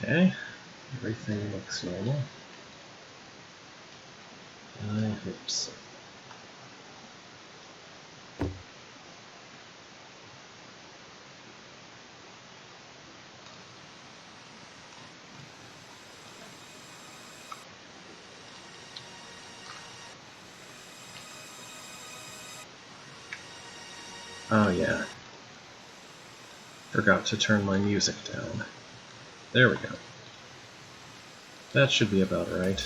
Okay, everything looks normal. I hope so. Oh yeah. Forgot to turn my music down. There we go. That should be about right.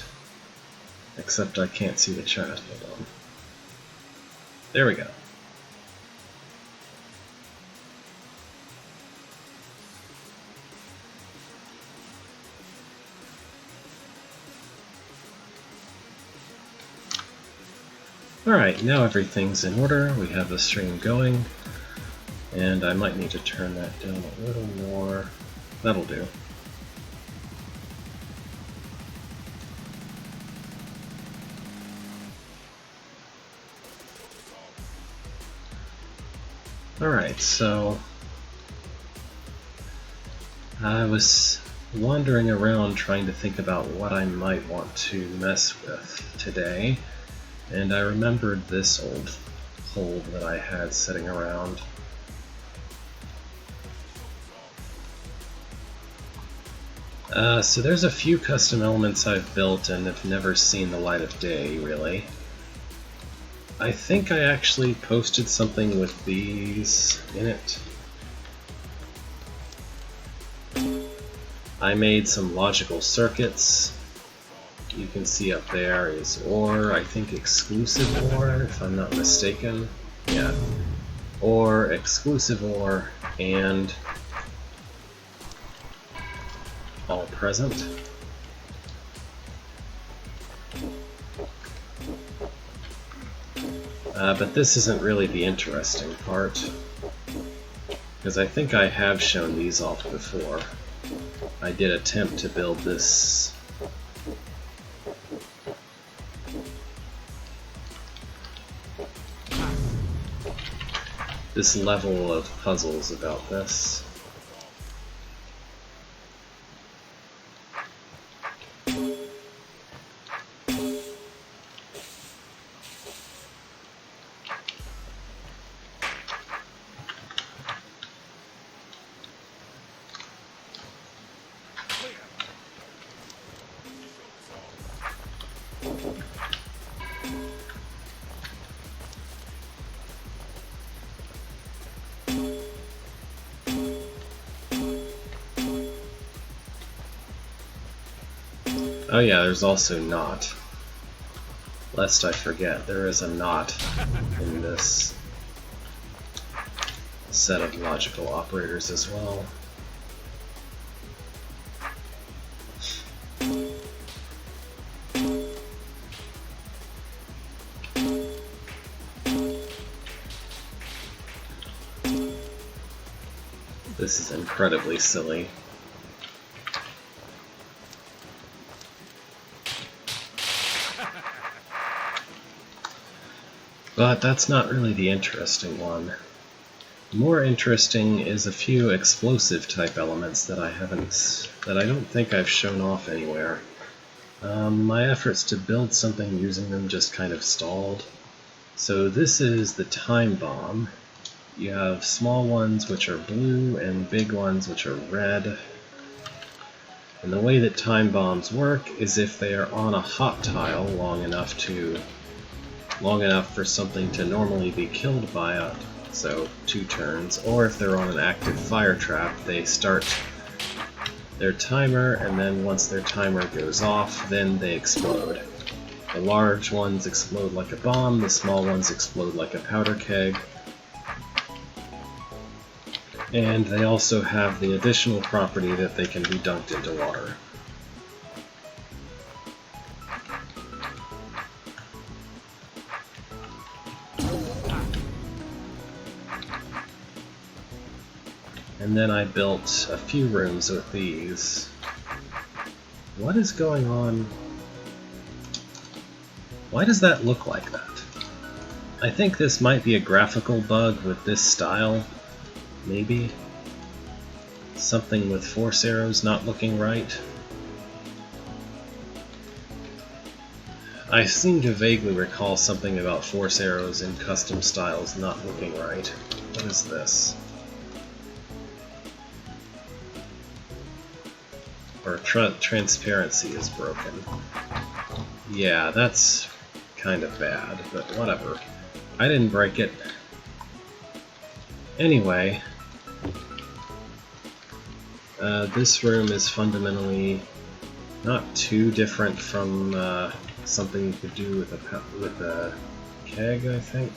Except I can't see the chat. Hold on. There we go. Alright, now everything's in order. We have the stream going. And I might need to turn that down a little more. That'll do. Alright, so I was wandering around trying to think about what I might want to mess with today, and I remembered this old hold that I had sitting around. So there's a few custom elements I've built and have never seen the light of day, really. I think I actually posted something with these in it. I made some logical circuits. You can see up there is OR, I think exclusive OR, if I'm not mistaken. Yeah. OR, exclusive OR, and all present. But this isn't really the interesting part, because I think I have shown these off before. I did attempt to build this level of puzzles about this. Oh yeah, there's also not. Lest I forget, there is a not in this set of logical operators as well. This is incredibly silly. But that's not really the interesting one. More interesting is a few explosive type elements that I don't think I've shown off anywhere. My efforts to build something using them just kind of stalled. So this is the time bomb. You have small ones which are blue and big ones which are red. And the way that time bombs work is if they are on a hot tile long enough for something to normally be killed by it, so 2 turns, or if they're on an active fire trap, they start their timer, and then once their timer goes off, then they explode. The large ones explode like a bomb, the small ones explode like a powder keg, and they also have the additional property that they can be dunked into water. And then I built a few rooms with these. What is going on? Why does that look like that? I think this might be a graphical bug with this style, maybe. Something with force arrows not looking right. I seem to vaguely recall something about force arrows in custom styles not looking right. What is this? Or transparency is broken. Yeah, that's kind of bad, but whatever. I didn't break it. Anyway, this room is fundamentally not too different from something you could do with a keg, I think.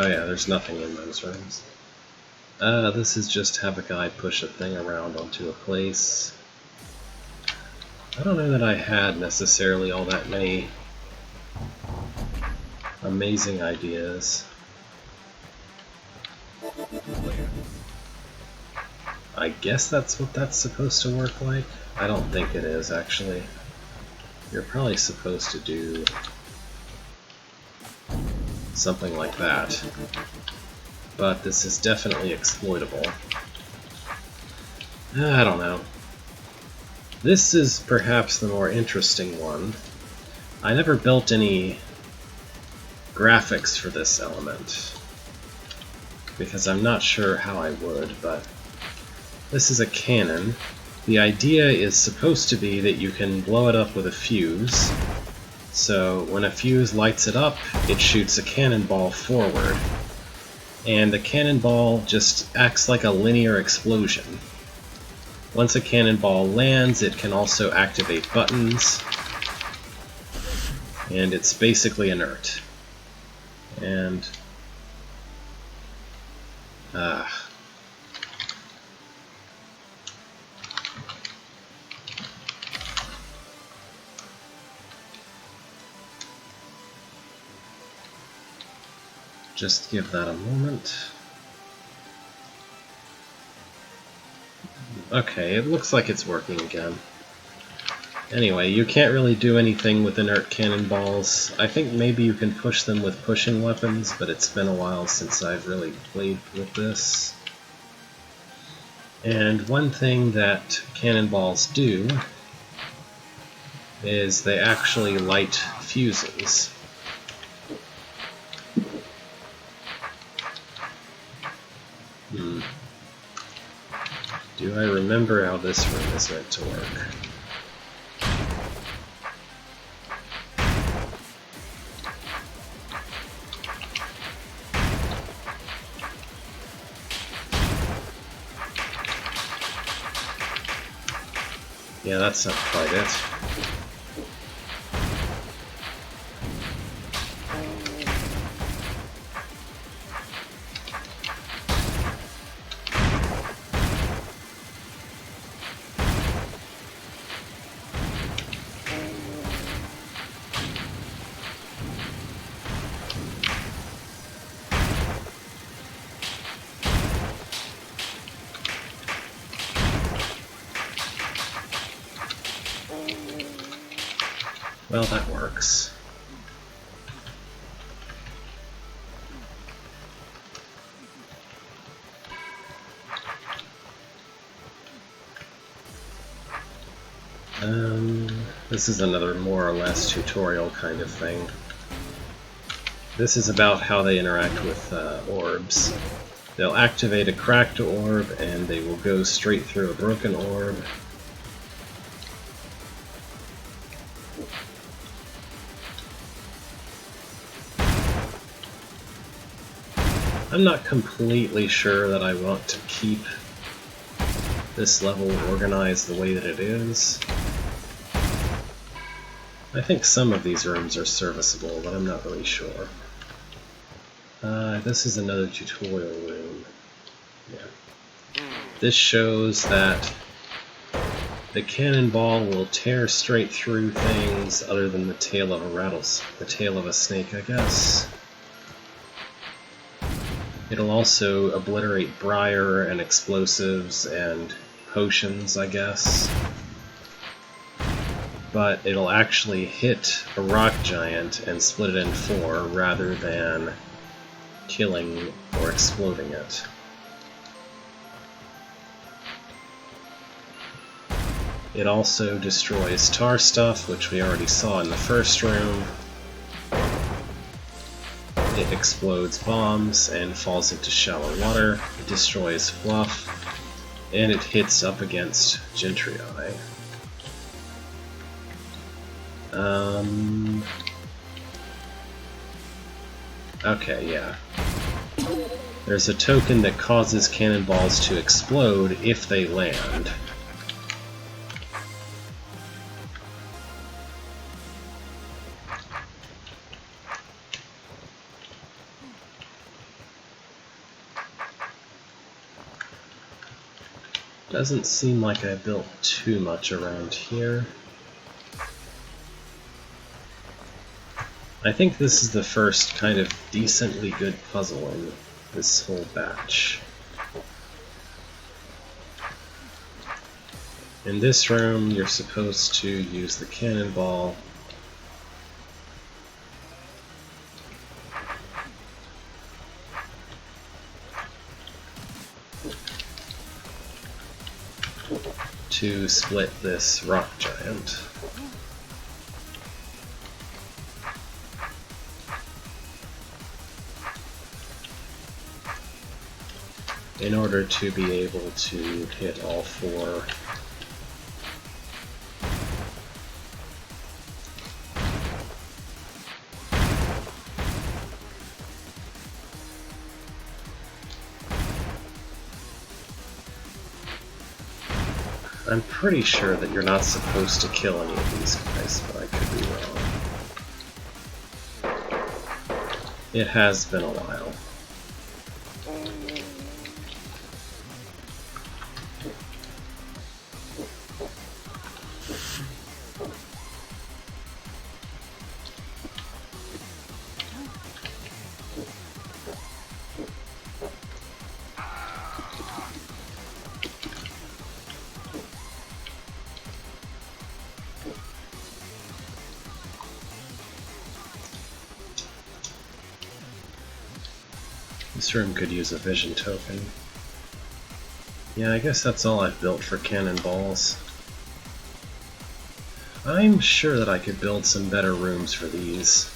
Oh yeah, there's nothing in those rooms. This is just have a guy push a thing around onto a place. I don't know that I had necessarily all that many amazing ideas. I guess that's what that's supposed to work like. I don't think it is, actually. You're probably supposed to do something like that. But this is definitely exploitable. I don't know. This is perhaps the more interesting one. I never built any graphics for this element, because I'm not sure how I would, but this is a cannon. The idea is supposed to be that you can blow it up with a fuse. So when a fuse lights it up, it shoots a cannonball forward. And the cannonball just acts like a linear explosion. Once a cannonball lands, it can also activate buttons. And it's basically inert. And just give that a moment. Okay, it looks like it's working again. Anyway, you can't really do anything with inert cannonballs. I think maybe you can push them with pushing weapons, but it's been a while since I've really played with this. And one thing that cannonballs do is they actually light fuses. Do I remember how this room is meant to work? Yeah, that's not quite it. Well, that works. This is another more or less tutorial kind of thing. This is about how they interact with orbs. They'll activate a cracked orb and they will go straight through a broken orb. I'm not completely sure that I want to keep this level organized the way that it is. I think some of these rooms are serviceable, but I'm not really sure. This is another tutorial room. Yeah. This shows that The cannonball will tear straight through things other than the tail of a snake, I guess. It'll also obliterate briar and explosives and potions, I guess. But it'll actually hit a rock giant and split it in 4 rather than killing or exploding it. It also destroys tar stuff, which we already saw in the first room. It explodes bombs and falls into shallow water. It destroys fluff, and it hits up against Gentry. Okay, yeah. There's a token that causes cannonballs to explode if they land. Doesn't seem like I built too much around here. I think this is the first kind of decently good puzzle in this whole batch. In this room, you're supposed to use the cannonball. To split this rock giant. In order to be able to hit all 4. I'm pretty sure that you're not supposed to kill any of these guys, but I could be wrong. It has been a while. This room could use a vision token. Yeah, I guess that's all I've built for cannonballs. I'm sure that I could build some better rooms for these.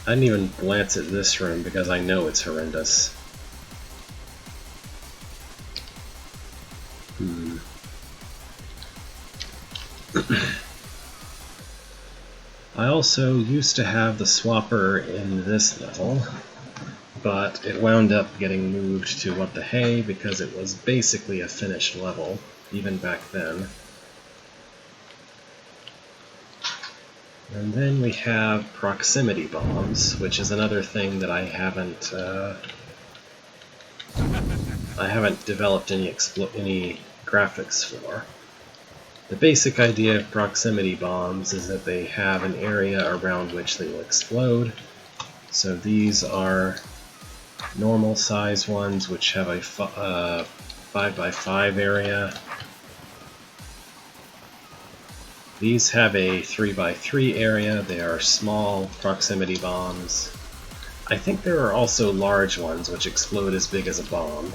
I didn't even glance at this room because I know it's horrendous. I also used to have the swapper in this level, but it wound up getting moved to What the Hay because it was basically a finished level, even back then. And then we have proximity bombs, which is another thing that I haven't developed any graphics for. The basic idea of proximity bombs is that they have an area around which they will explode. So these are normal size ones which have a 5x5 area. These have a 3x3 area. They are small proximity bombs. I think there are also large ones which explode as big as a bomb.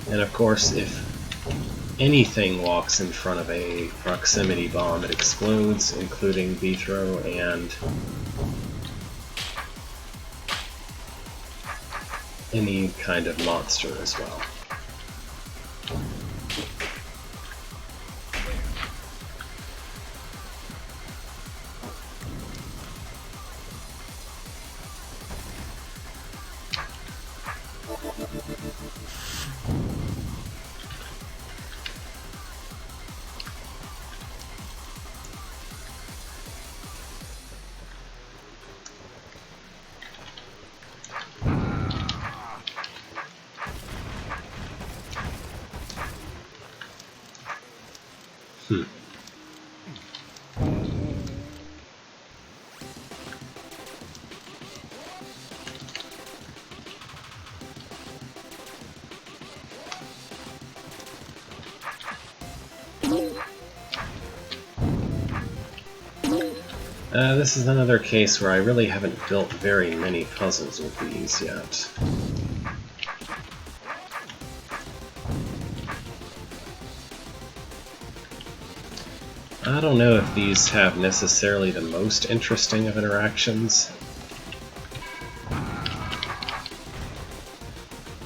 And of course, if anything walks in front of a proximity bomb, it explodes, including Beethro and any kind of monster as well. Hmm. This is another case where I really haven't built very many puzzles with these yet. I don't know if these have necessarily the most interesting of interactions.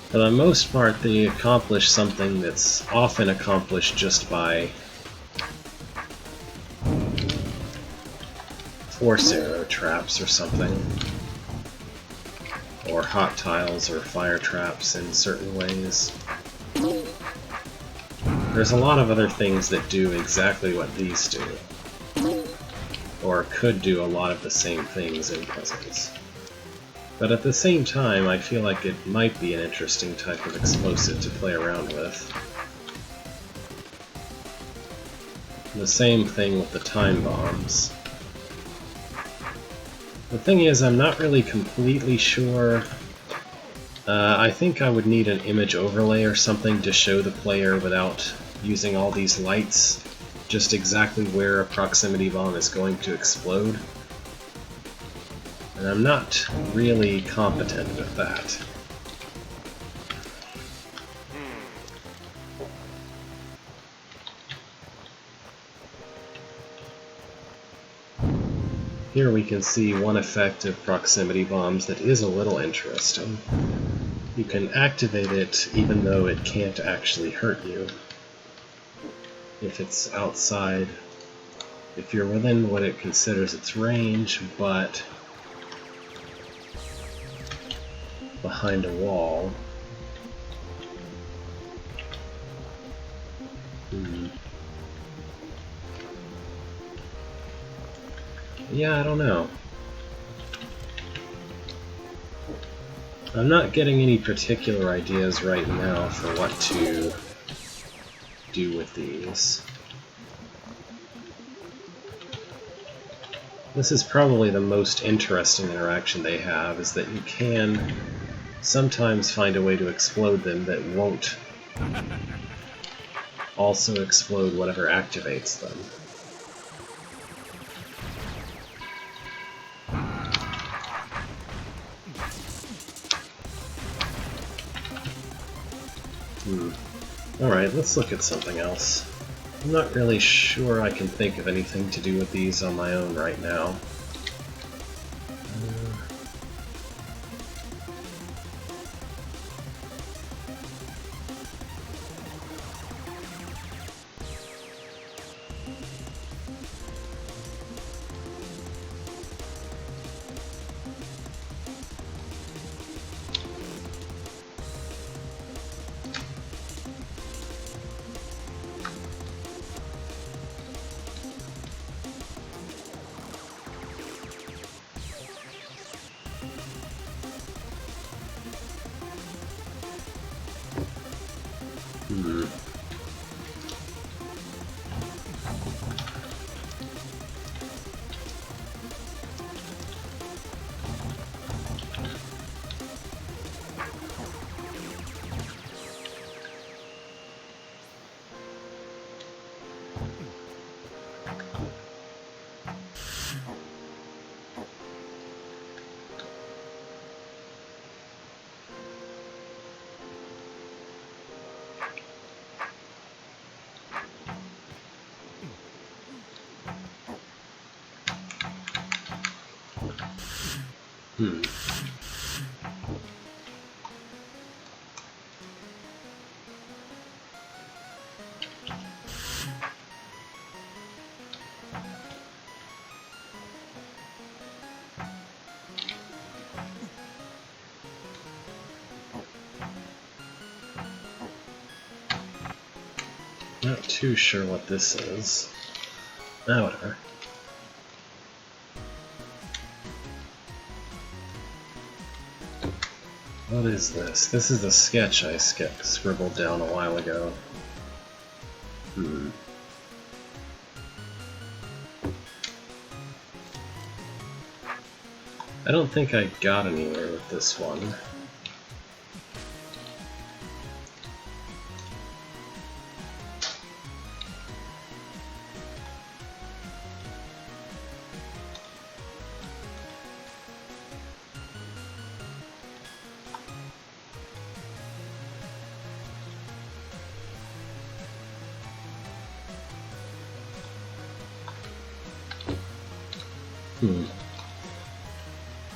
For the most part, they accomplish something that's often accomplished just by force arrow traps or something, or hot tiles or fire traps in certain ways. There's a lot of other things that do exactly what these do, or could do a lot of the same things in puzzles. But at the same time, I feel like it might be an interesting type of explosive to play around with. The same thing with the time bombs. The thing is, I'm not really completely sure. I think I would need an image overlay or something to show the player without using all these lights just exactly where a proximity bomb is going to explode. And I'm not really competent with that. Here we can see one effect of proximity bombs that is a little interesting. You can activate it even though it can't actually hurt you. If it's outside, if you're within what it considers its range, but behind a wall. Yeah, I don't know. I'm not getting any particular ideas right now for what to do with these. This is probably the most interesting interaction they have, is that you can sometimes find a way to explode them that won't also explode whatever activates them. Alright, let's look at something else. I'm not really sure I can think of anything to do with these on my own right now. Not too sure what this is. Ah, whatever. What is this? This is a sketch I scribbled down a while ago. I don't think I got anywhere with this one.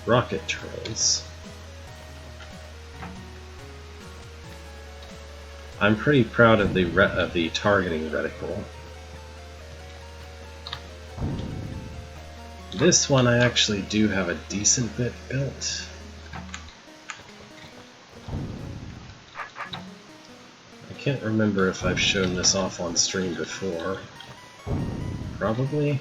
Rocket turtles. I'm pretty proud of the targeting reticle. This one I actually do have a decent bit built. I can't remember if I've shown this off on stream before. Probably.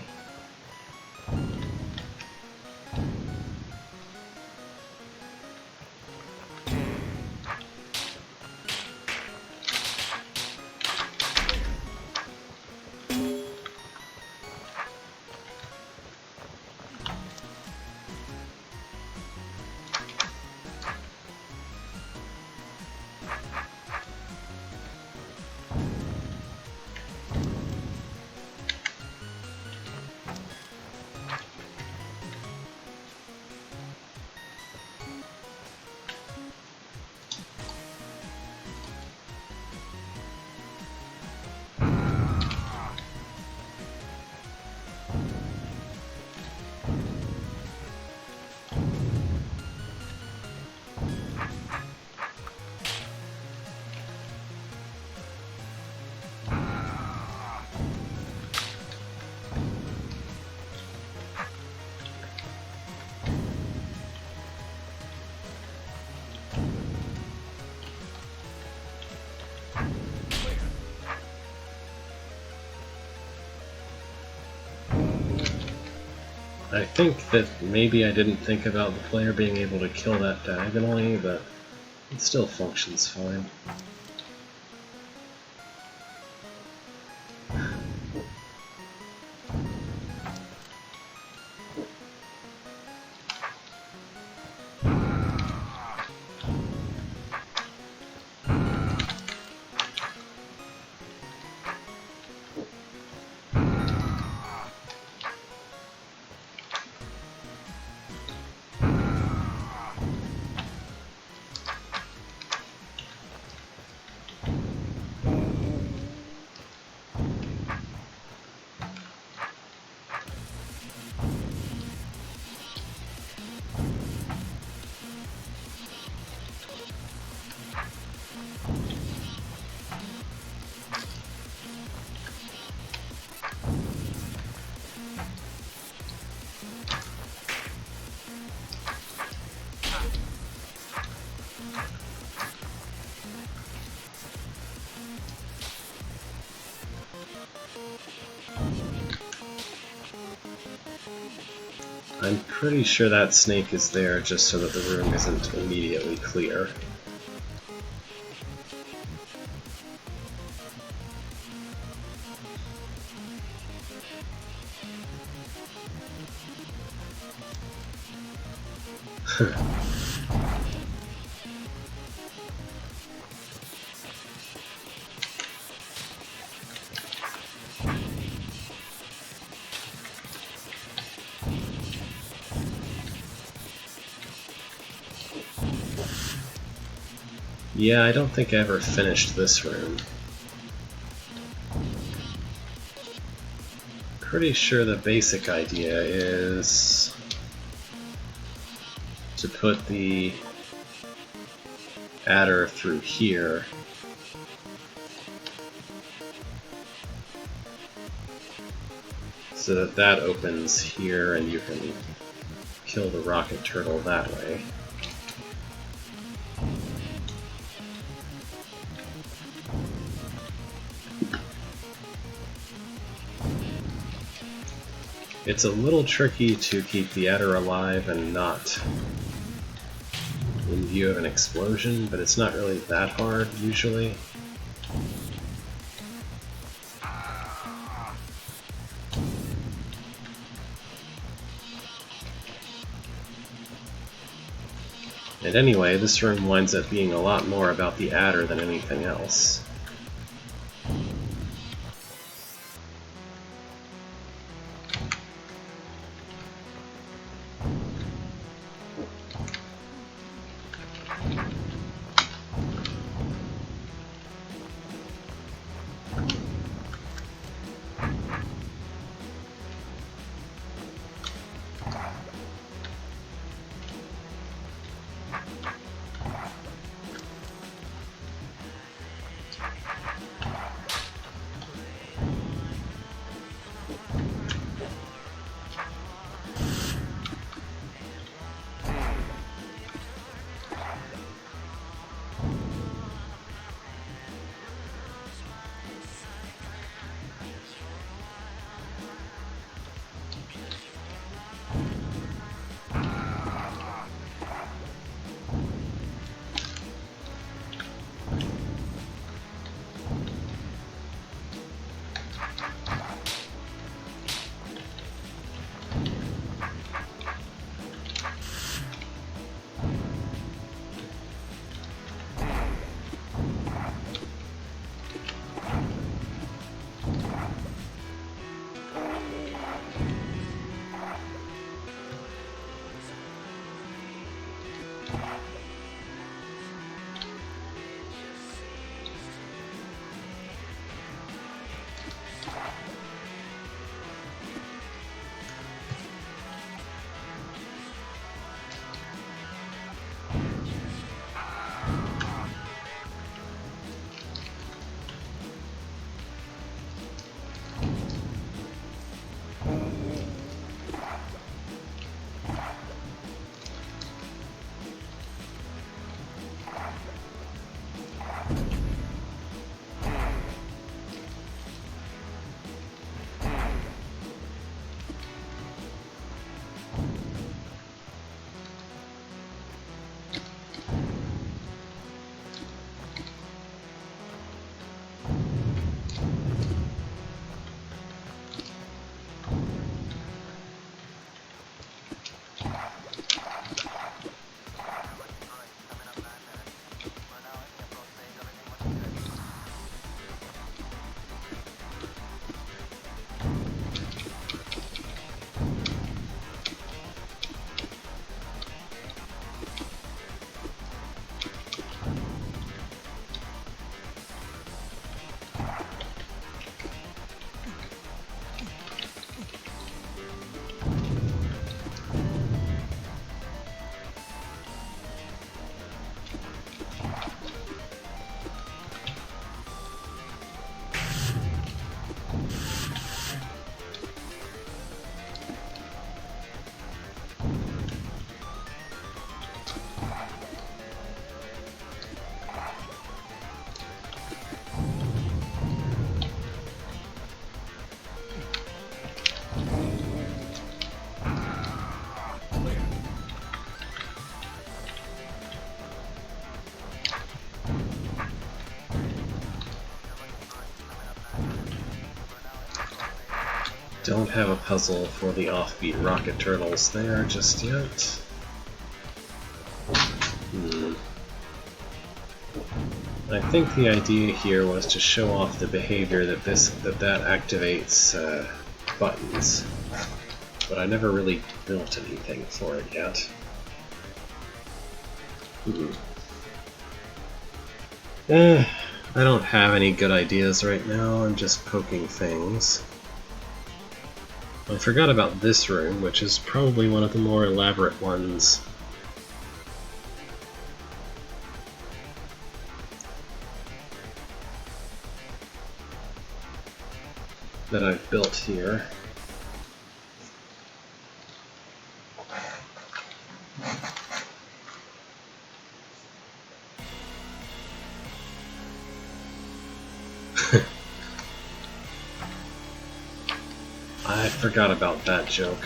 I think that maybe I didn't think about the player being able to kill that diagonally, but it still functions fine. I'm pretty sure that snake is there just so that the room isn't immediately clear. Yeah, I don't think I ever finished this room. Pretty sure the basic idea is to put the adder through here. So that that opens here and you can kill the rocket turtle that way. It's a little tricky to keep the adder alive and not in view of an explosion, but it's not really that hard usually. And anyway, this room winds up being a lot more about the adder than anything else. Don't have a puzzle for the offbeat rocket turtles there just yet. I think the idea here was to show off the behavior that that activates buttons, but I never really built anything for it yet. I don't have any good ideas right now. I'm just poking things. I forgot about this room, which is probably one of the more elaborate ones. That I've built here. I forgot about that joke.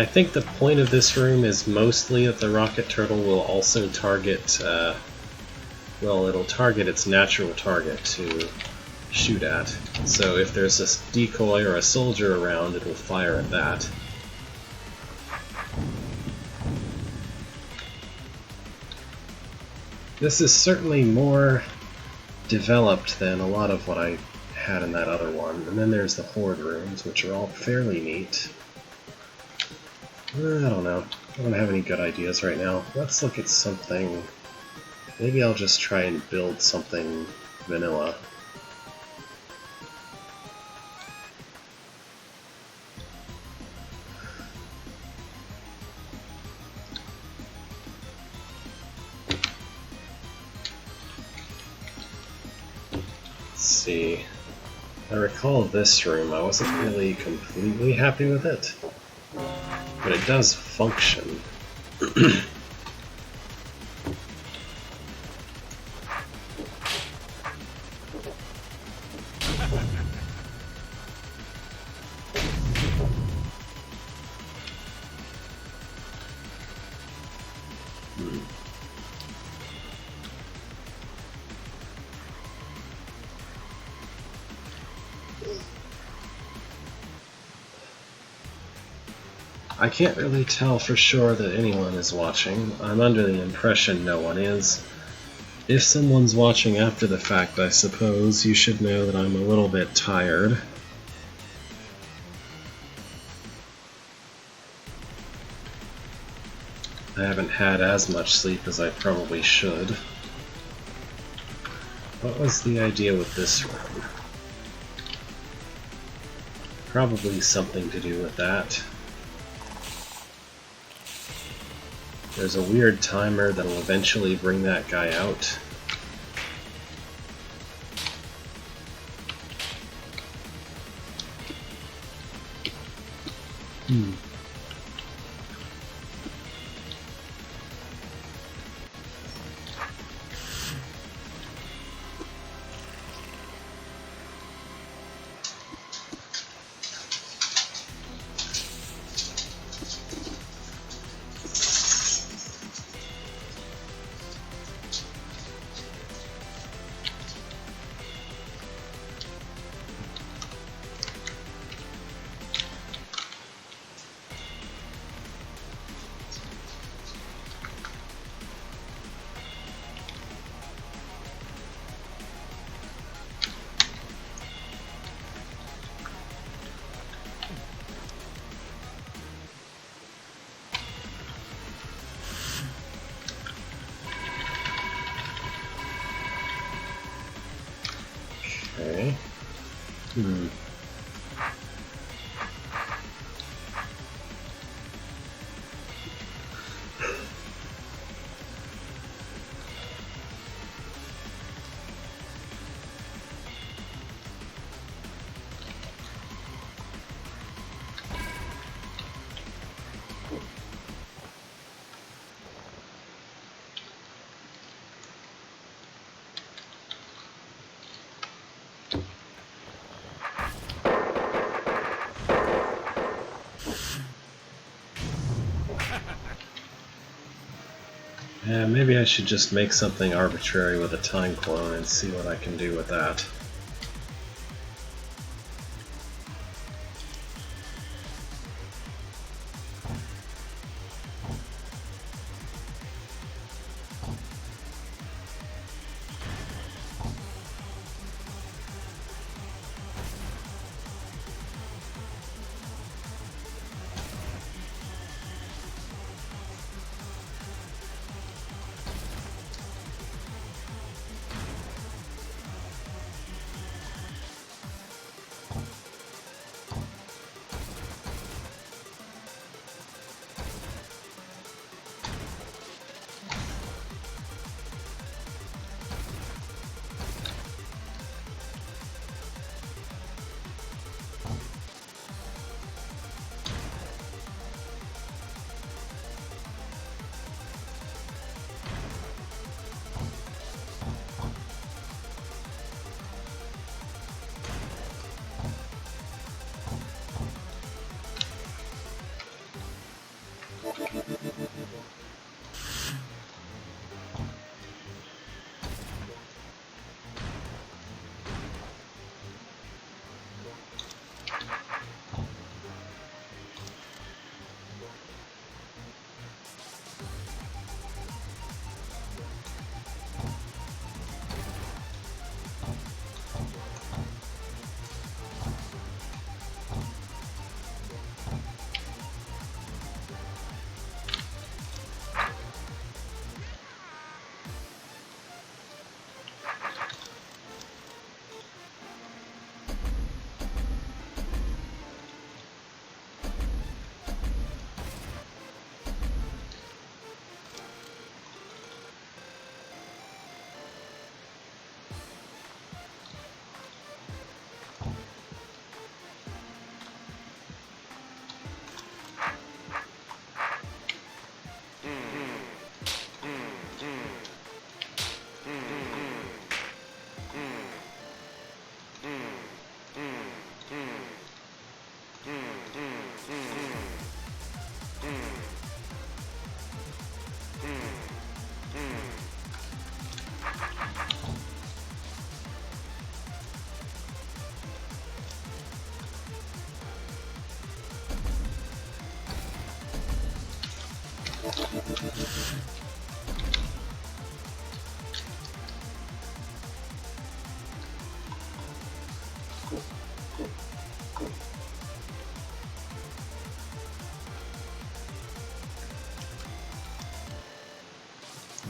I think the point of this room is mostly that the rocket turtle will also target, well, it'll target its natural target to shoot at. So if there's a decoy or a soldier around, it will fire at that. This is certainly more developed than a lot of what I had in that other one. And then there's the horde rooms, which are all fairly neat. I don't know. I don't have any good ideas right now. Let's look at something. Maybe I'll just try and build something vanilla. Let's see. I recall this room. I wasn't really completely happy with it, but it does function. I can't really tell for sure that anyone is watching. I'm under the impression no one is. If someone's watching after the fact, I suppose, you should know that I'm a little bit tired. I haven't had as much sleep as I probably should. What was the idea with this room? Probably something to do with that. There's a weird timer that'll eventually bring that guy out. Okay. Yeah, maybe I should just make something arbitrary with a time clone and see what I can do with that.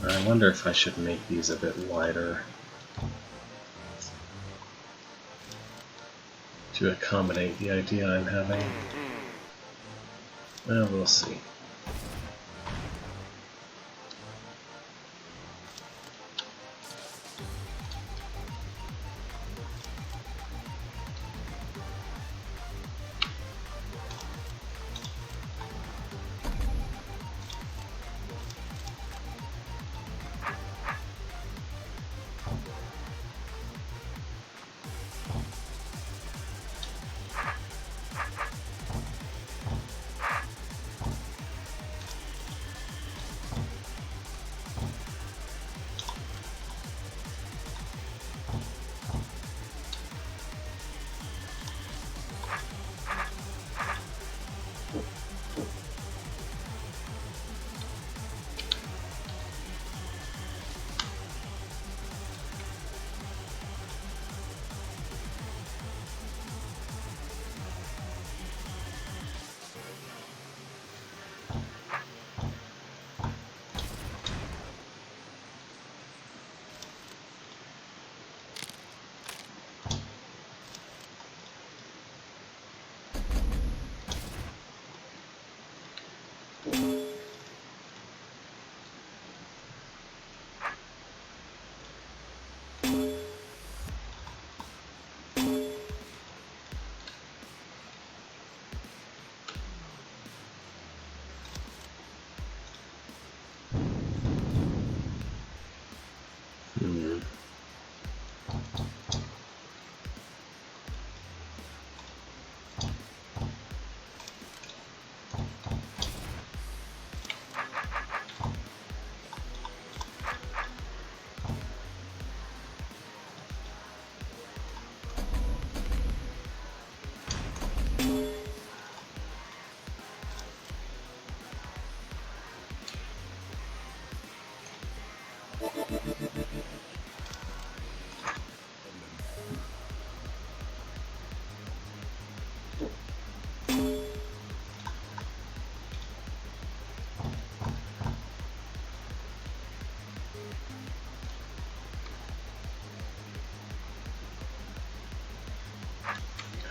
I wonder if I should make these a bit wider to accommodate the idea I'm having. Well, we'll see.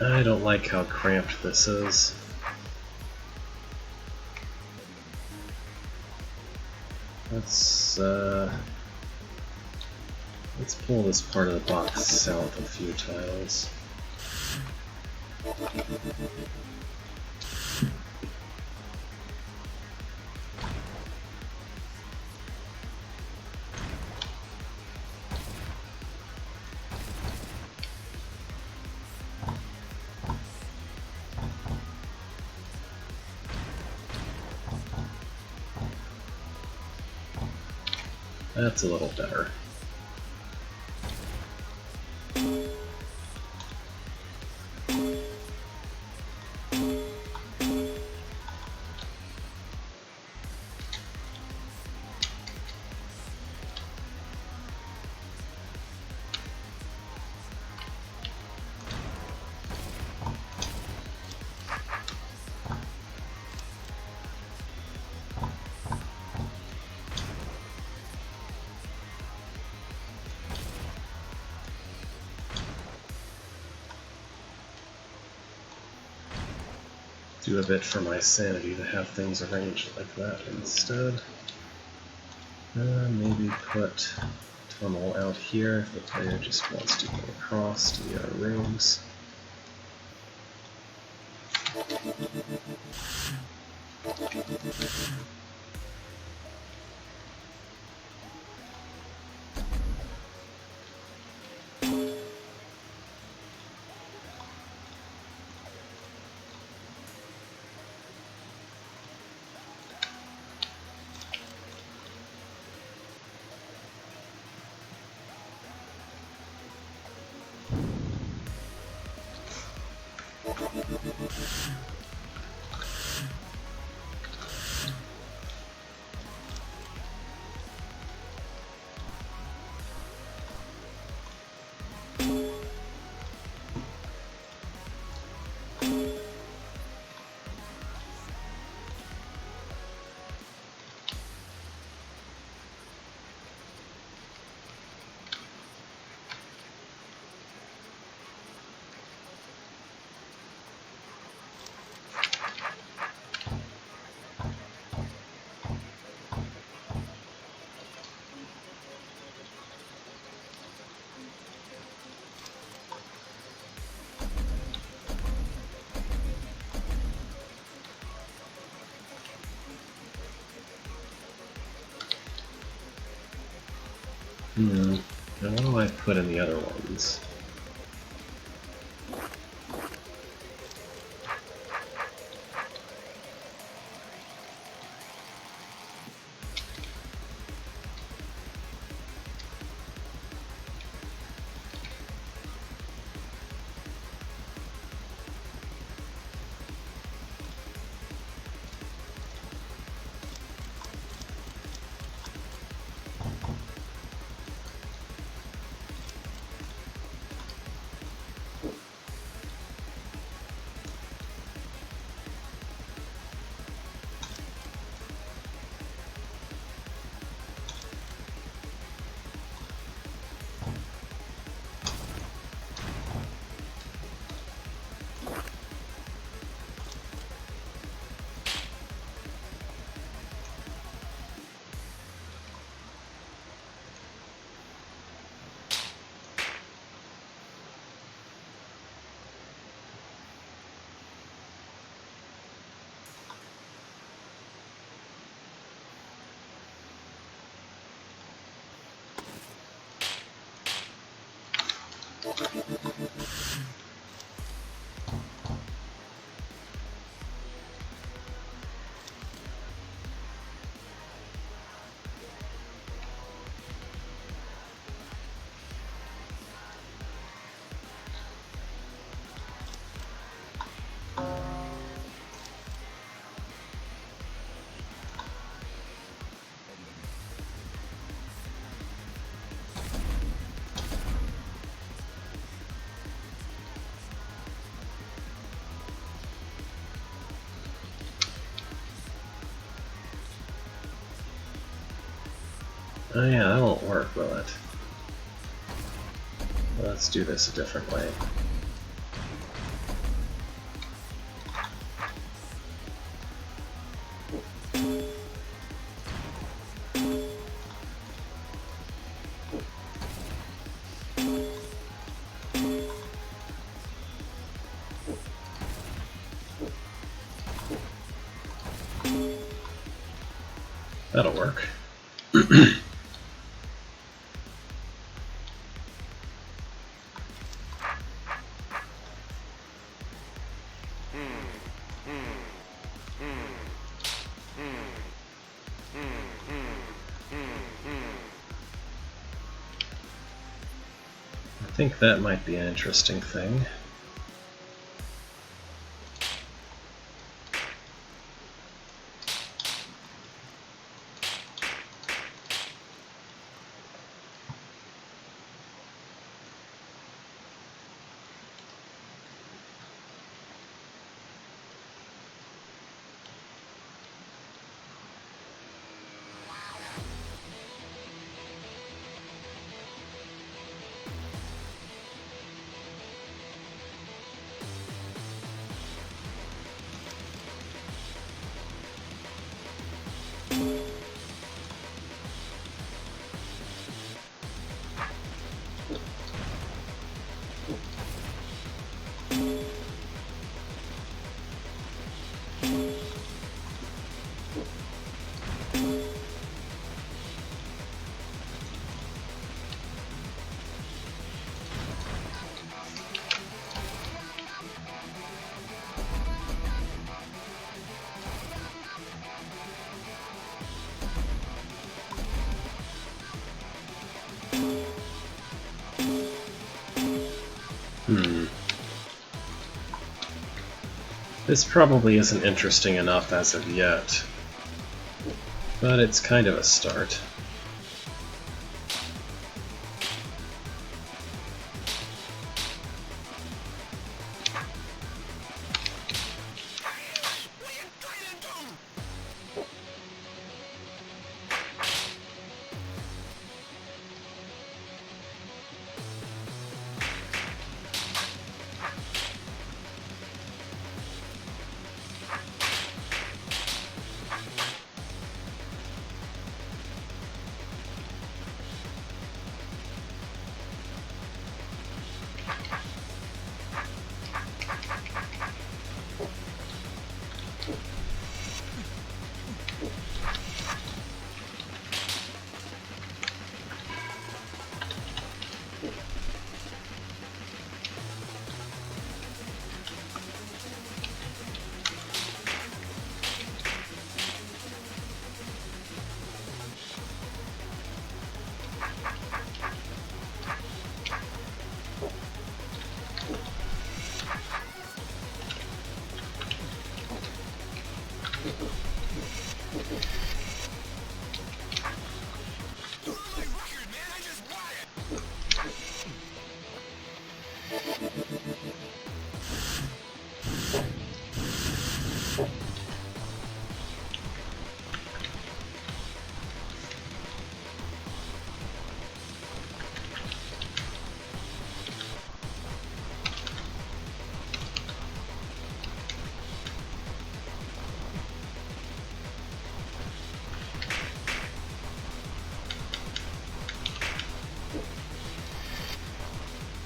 I don't like how cramped this is. Let's pull this part of the box south a few tiles. That's a little better. Do a bit for my sanity to have things arranged like that instead. Maybe put tunnel out here if the player just wants to go across to the other rooms. Now what do I put in the other ones? Oh yeah, that won't work, will it? Let's do this a different way. That'll work. I think that might be an interesting thing. This probably isn't interesting enough as of yet, but it's kind of a start.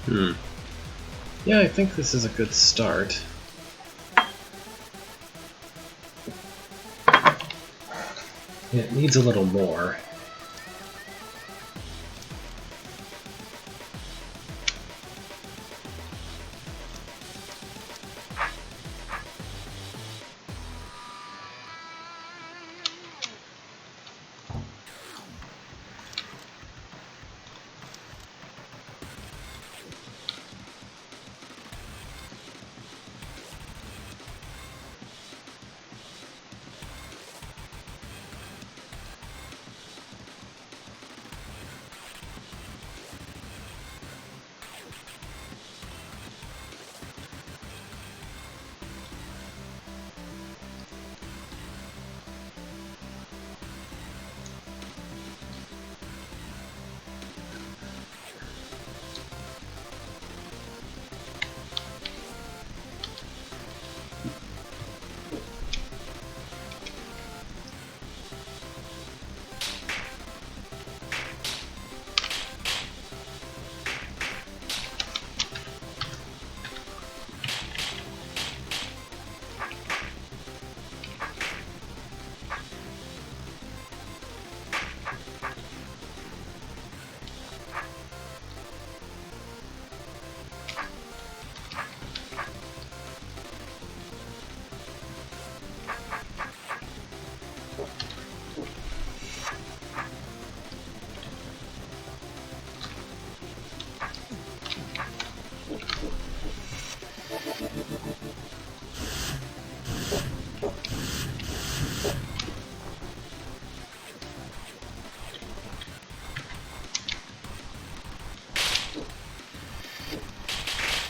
Yeah, I think this is a good start. It needs a little more.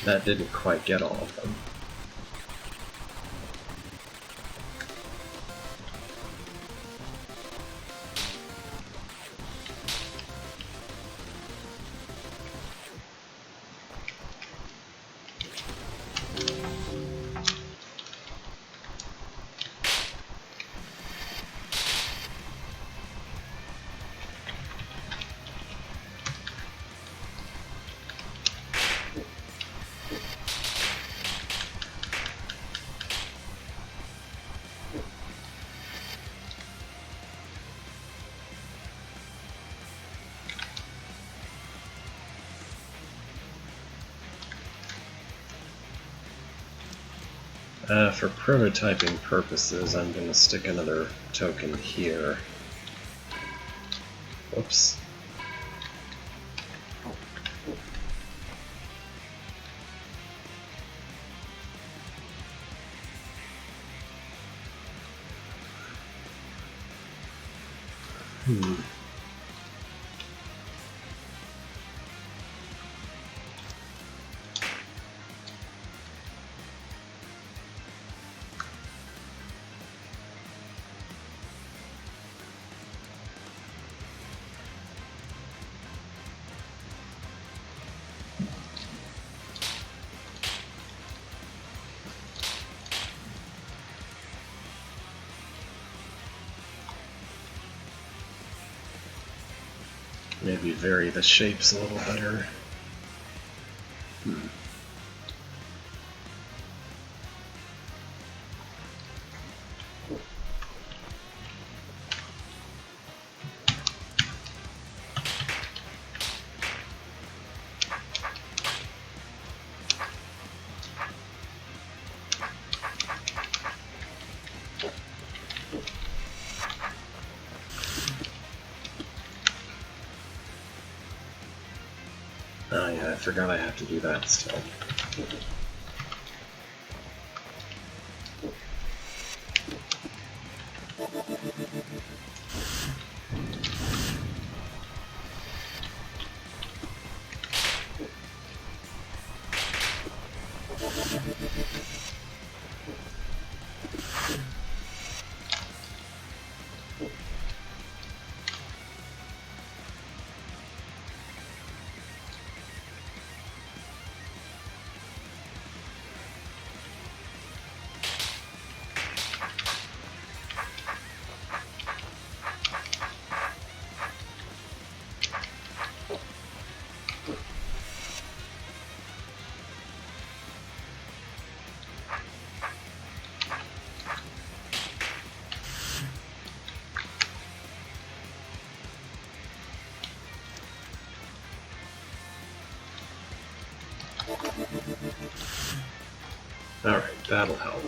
That didn't quite get all of them. For prototyping purposes, I'm going to stick another token here. Whoops. Maybe vary the shapes a little better. Oh yeah, I forgot I have to do that still. Alright, that'll help.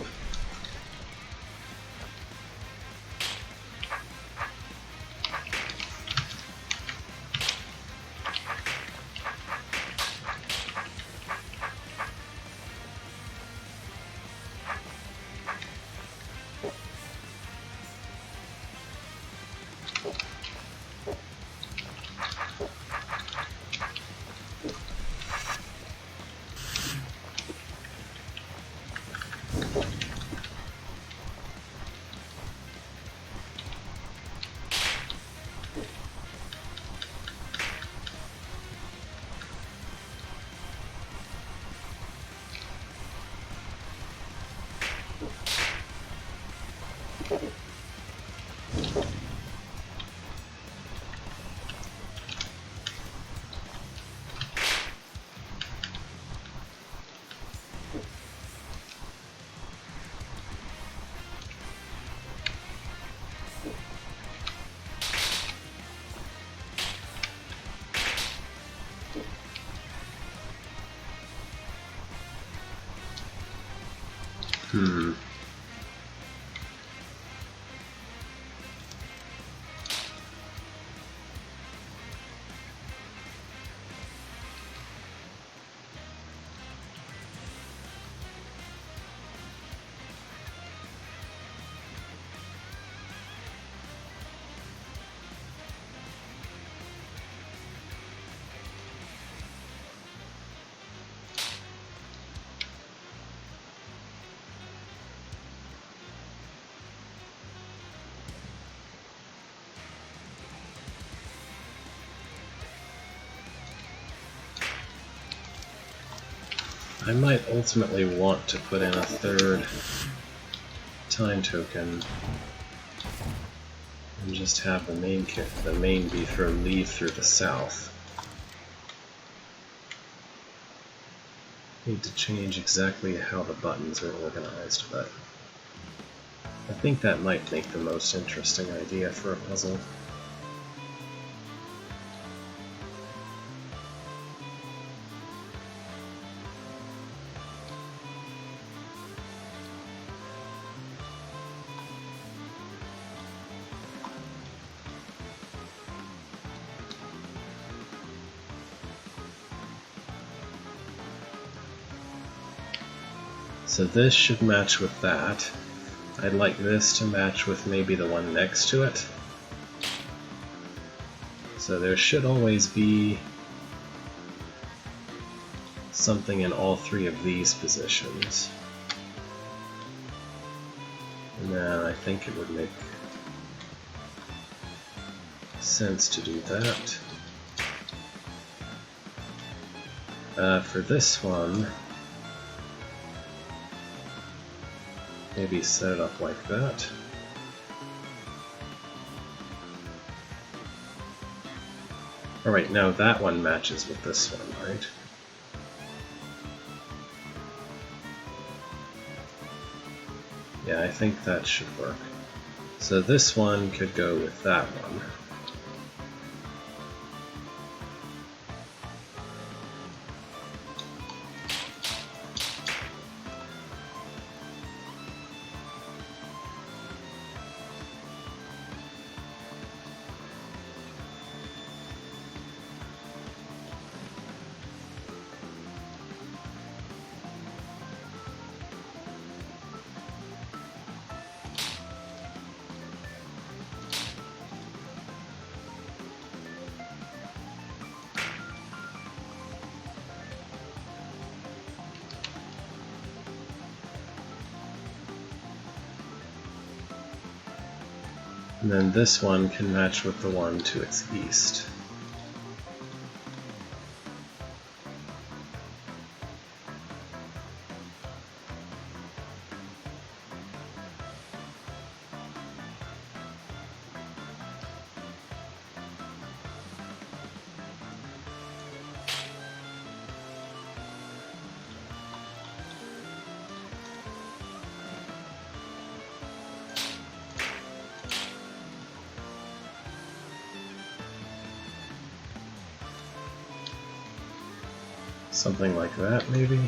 I might ultimately want to put in a third time token and just have the main be for leave through the south. Need to change exactly how the buttons are organized, but I think that might make the most interesting idea for a puzzle. So this should match with that. I'd like this to match with maybe the one next to it. So there should always be something in all three of these positions. And then I think it would make sense to do that. For this one, maybe set it up like that. Alright, now that one matches with this one, right? Yeah, I think that should work. So this one could go with that one. And then this one can match with the one to its east. Something like that, maybe?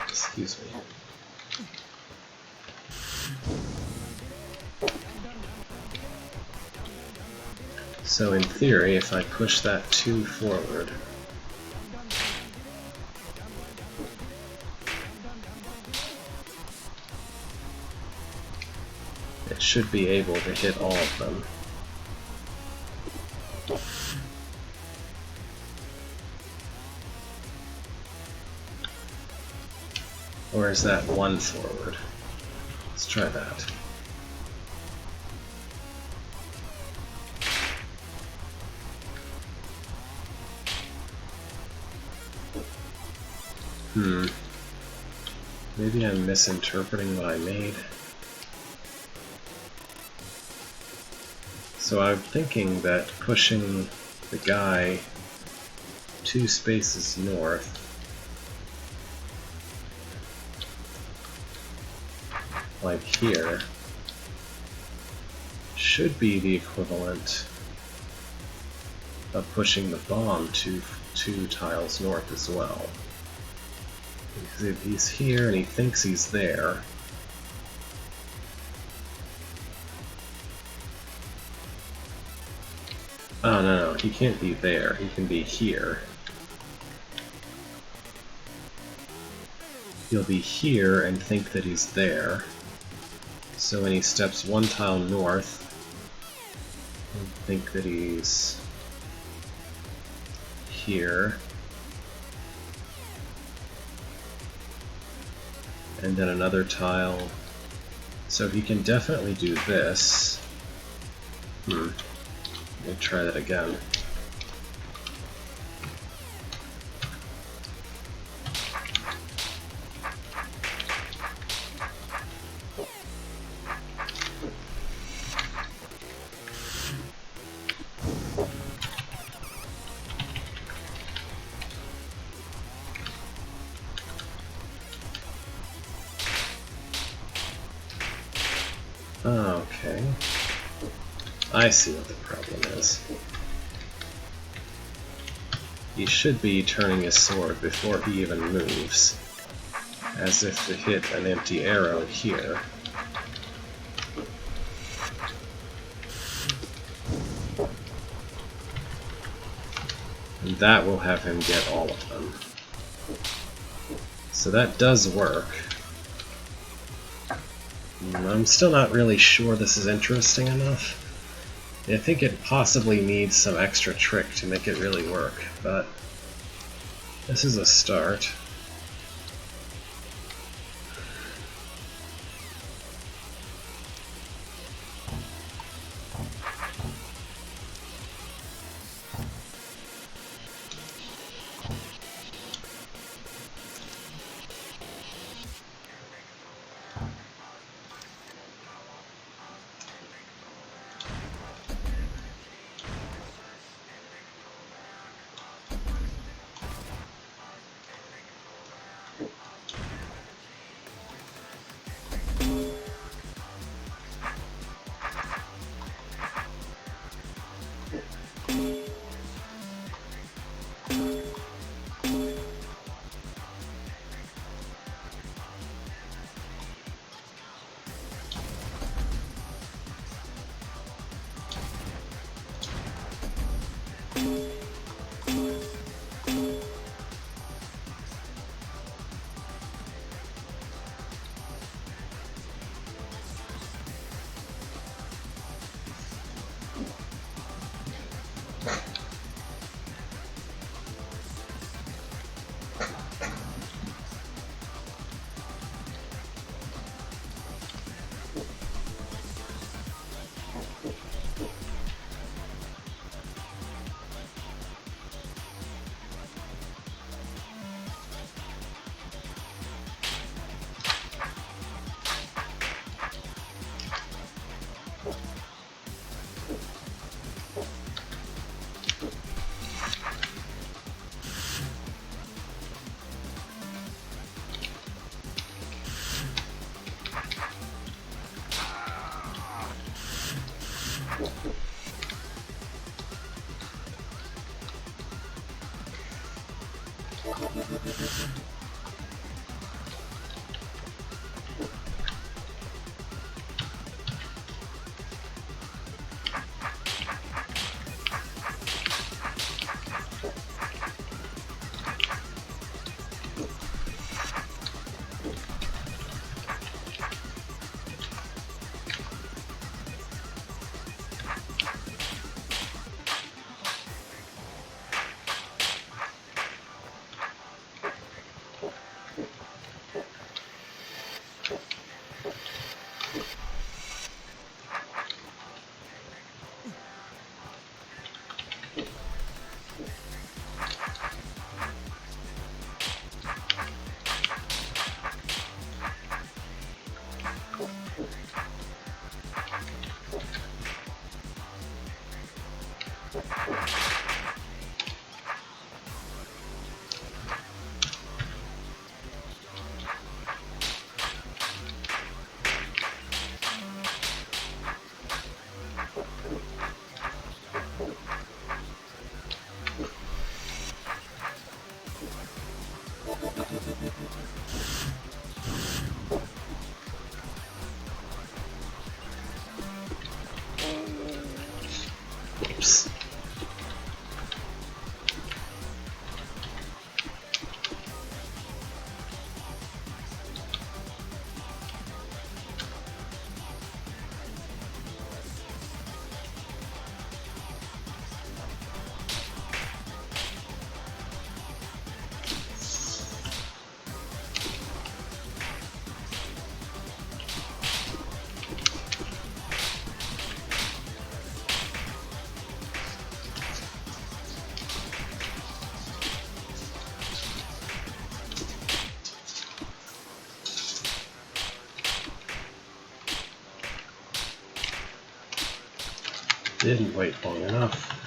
Excuse me. So in theory, if I push that 2 forward, it should be able to hit all of them. Or is that 1 forward? Let's try that. Maybe I'm misinterpreting what I made. So I'm thinking that pushing the guy 2 spaces north like here should be the equivalent of pushing the bomb 2 tiles north as well. Because if he's here and he thinks he's there, oh no, he can't be there, he can be here. He'll be here and think that he's there. So when he steps 1 tile north, he'll think that he's here. And then another tile. So he can definitely do this. Let me try that again. Okay. I see what the problem is. He should be turning his sword before he even moves, as if to hit an empty arrow here. And that will have him get all of them. So that does work. I'm still not really sure this is interesting enough. I think it possibly needs some extra trick to make it really work, but this is a start. Oops. Didn't wait long enough.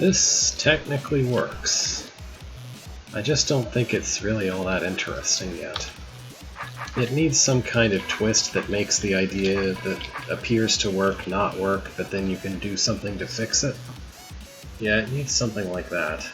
This technically works. I just don't think it's really all that interesting yet. It needs some kind of twist that makes the idea that appears to work not work, but then you can do something to fix it. Yeah, it needs something like that.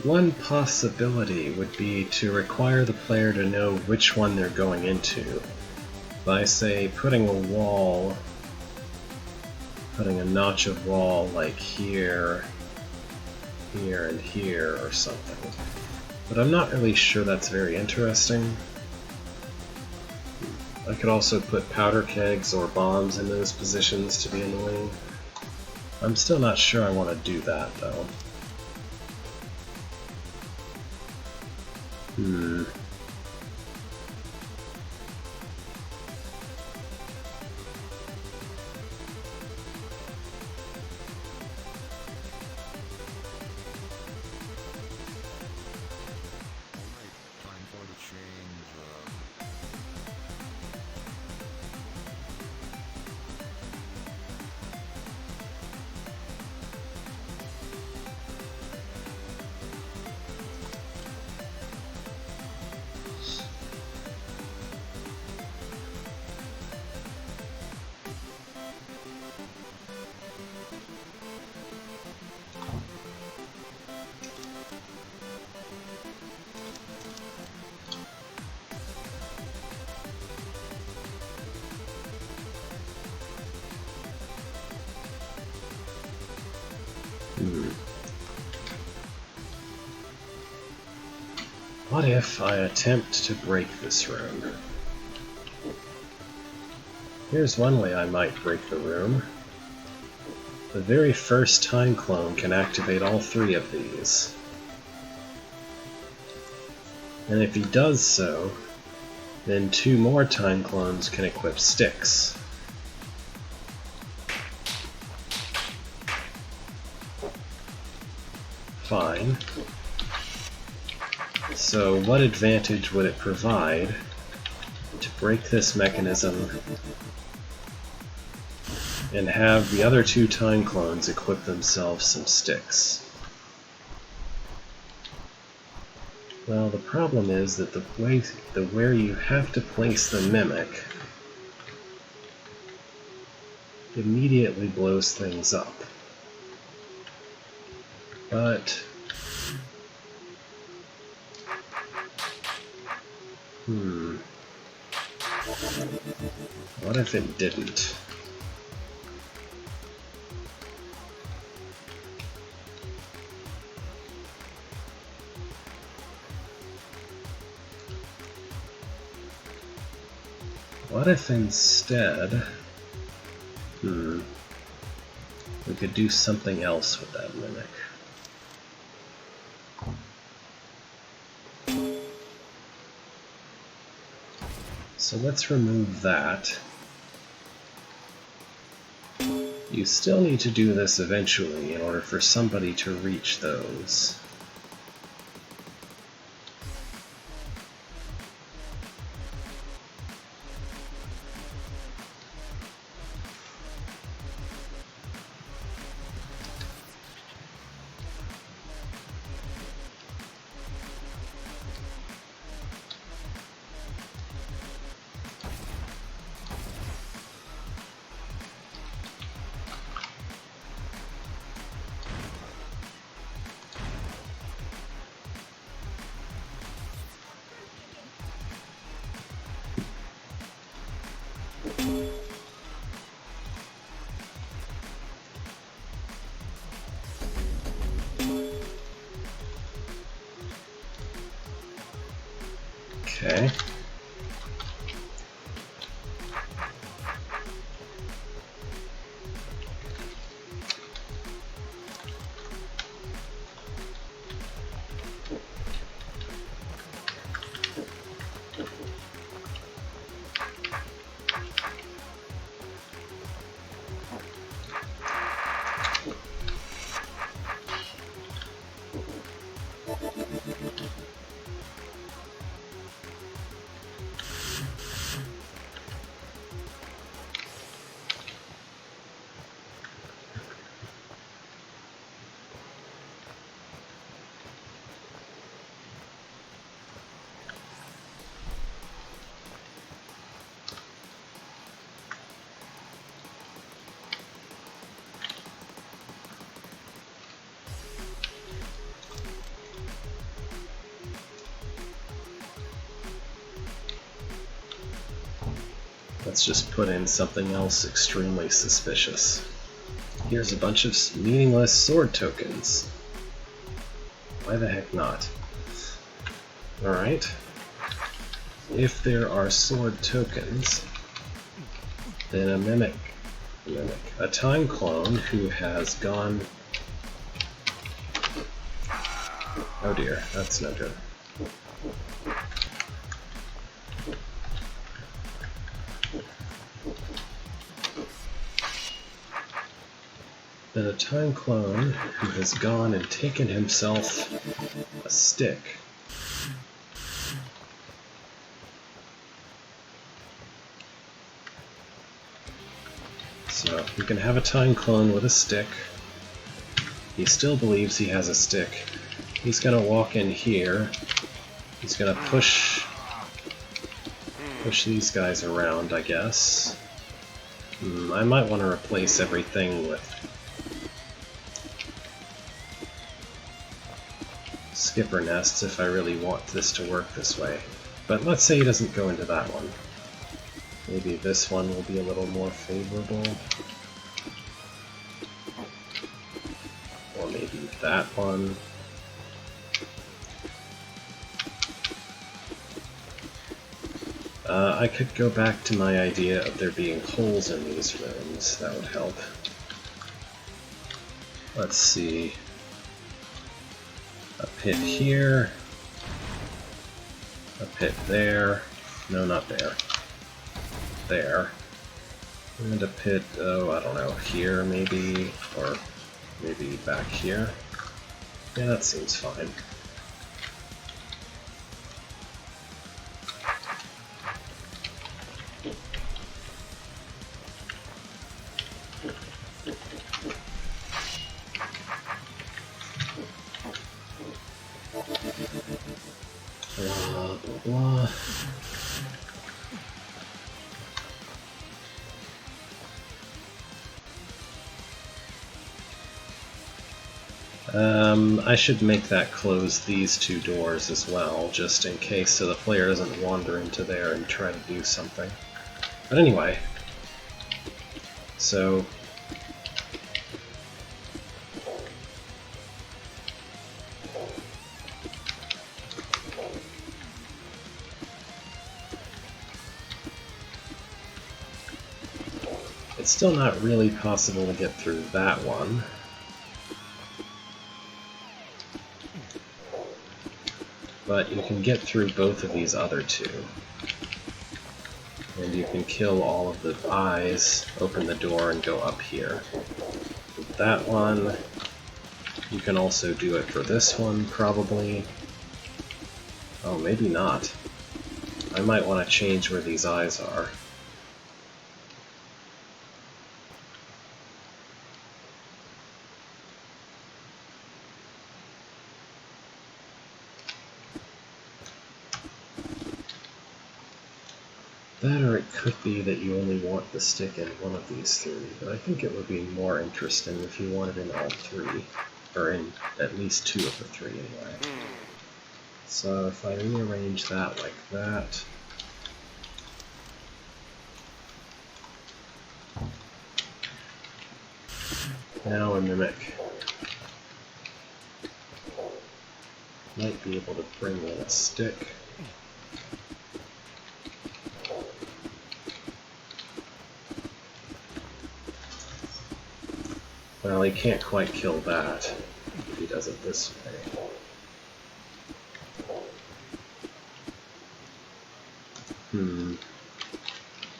One possibility would be to require the player to know which one they're going into by, say, putting a notch of wall like here, here, and here or something. But I'm not really sure that's very interesting. I could also put powder kegs or bombs in those positions to be annoying. I'm still not sure I want to do that, though. What if I attempt to break this room? Here's one way I might break the room. The very first time clone can activate all three of these. And if he does so, then 2 more time clones can equip sticks. Fine. So what advantage would it provide to break this mechanism and have the other 2 time clones equip themselves some sticks? Well, the problem is that where you have to place the mimic immediately blows things up. But what if it didn't? What if instead, we could do something else with that mimic? So let's remove that. You still need to do this eventually in order for somebody to reach those. Okay. Let's just put in something else extremely suspicious. Here's a bunch of meaningless sword tokens. Why the heck not? Alright. If there are sword tokens, then a time clone who has gone... Oh dear, that's no good. Then a time clone who has gone and taken himself a stick. So you can have a time clone with a stick. He still believes he has a stick. He's gonna walk in here. He's gonna push these guys around, I guess. I might want to replace everything with skipper nests if I really want this to work this way. But let's say he doesn't go into that one. Maybe this one will be a little more favorable. Or maybe that one. I could go back to my idea of there being holes in these rooms. That would help. Let's see. A pit here. A pit there. No, not there. There. And a pit, oh, I don't know, here maybe? Or maybe back here? Yeah, that seems fine. Blah, blah, blah. I should make that close these two doors as well, just in case, so the player doesn't wander into there and try to do something. But anyway, so it's still not really possible to get through that one. But you can get through both of these other two. And you can kill all of the eyes, open the door, and go up here. With that one, you can also do it for this one, probably. Oh, maybe not. I might want to change where these eyes are. That, or it could be that you only want the stick in one of these three, but I think it would be more interesting if you wanted in all three, or in at least two of the three anyway. So if I rearrange that like that, now a mimic might be able to bring in a stick. Well, he can't quite kill that if he does it this way.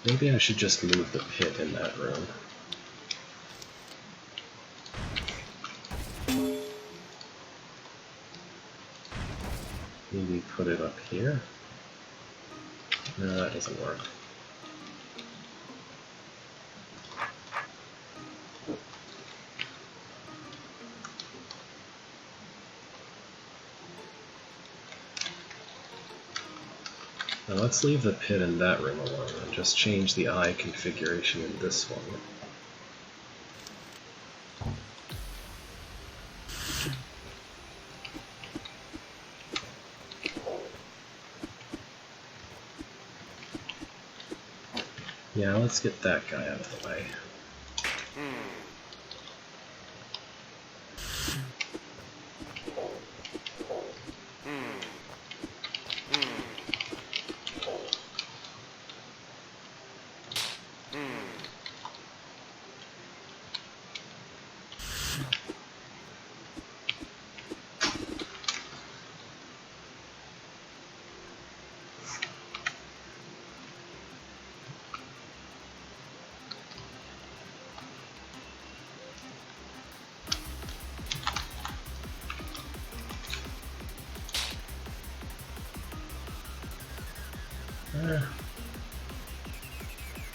Maybe I should just move the pit in that room. Maybe put it up here? No, that doesn't work. Now let's leave the pit in that room alone and just change the eye configuration in this one. Yeah, let's get that guy out of the way.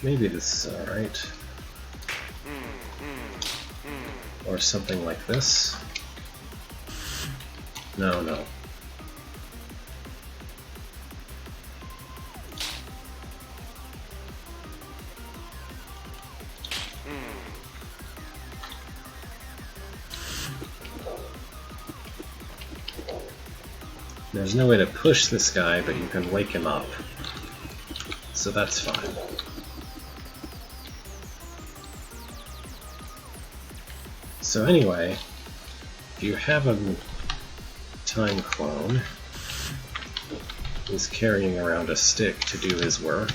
Maybe this is alright. Or something like this. No, no. There's no way to push this guy, but you can wake him up. So that's fine. So anyway, if you have a time clone who's carrying around a stick to do his work,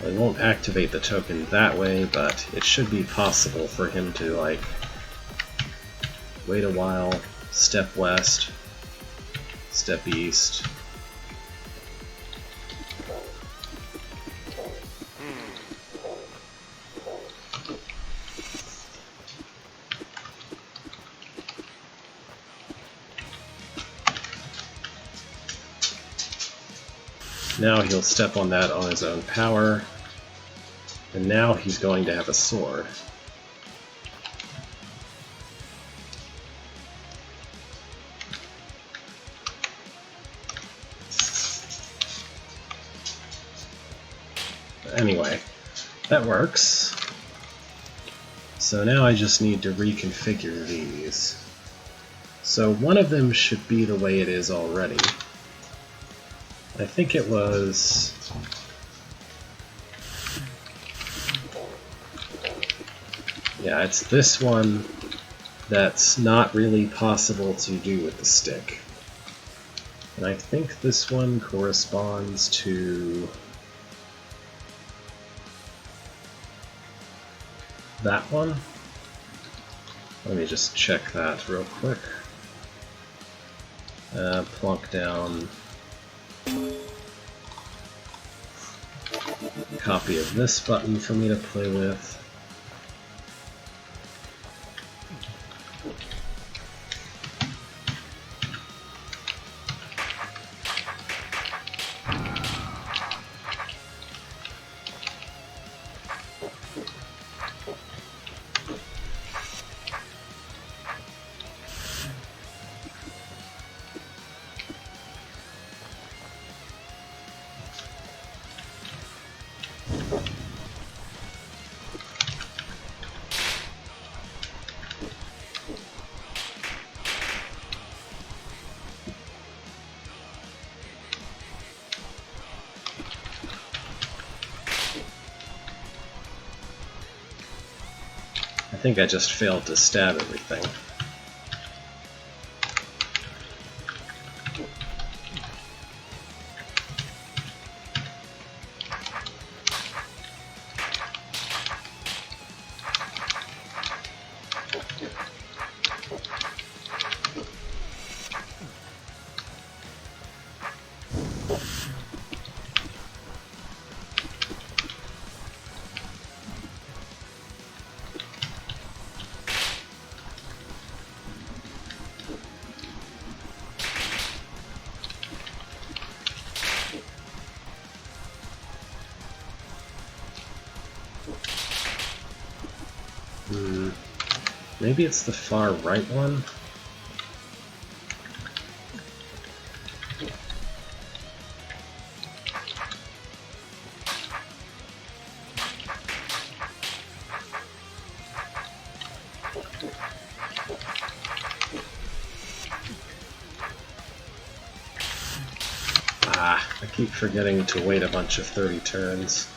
it won't activate the token that way, but it should be possible for him to, like, wait a while, step west, step east. Now he'll step on that on his own power, and now he's going to have a sword. Anyway, that works. So now I just need to reconfigure these. So one of them should be the way it is already. I think it was... yeah, it's this one that's not really possible to do with the stick. And I think this one corresponds to that one. Let me just check that real quick. Plunk down a copy of this button for me to play with. I think I just failed to stab everything. Maybe it's the far right one? keep forgetting to wait a bunch of 30 turns.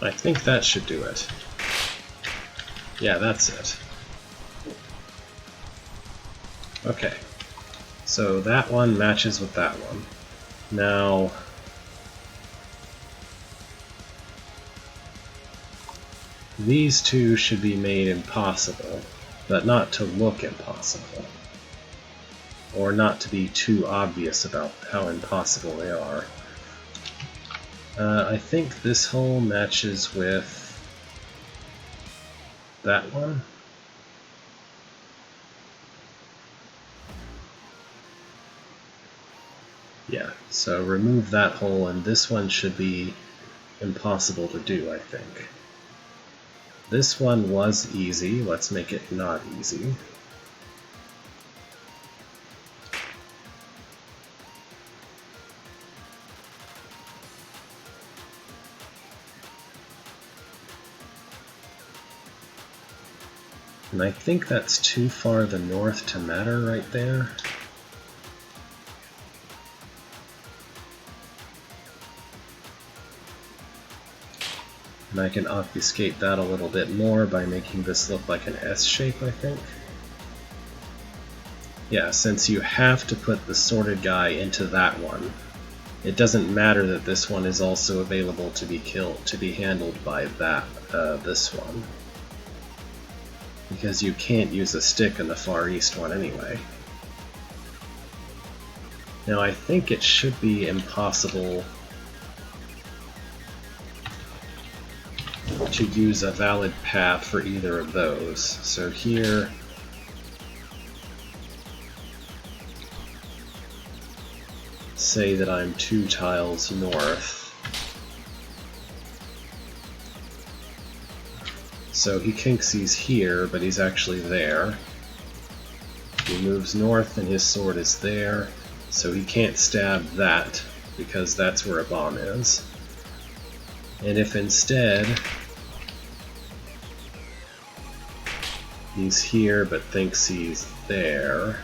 I think that should do it. Yeah, that's it. Okay, so that one matches with that one. Now, these two should be made impossible, but not to look impossible, or not to be too obvious about how impossible they are. I think this hole matches with that one. Yeah, so remove that hole, and this one should be impossible to do, I think. This one was easy, let's make it not easy. And I think that's too far the north to matter right there. And I can obfuscate that a little bit more by making this look like an S shape, I think. Yeah, since you have to put the sorted guy into that one, it doesn't matter that this one is also available to be handled by that, this one. Because you can't use a stick in the Far East one anyway. Now I think it should be impossible to use a valid path for either of those. So here, say that I'm 2 tiles north. So he thinks he's here, but he's actually there. He moves north and his sword is there, so he can't stab that, because that's where a bomb is. And if instead he's here but thinks he's there,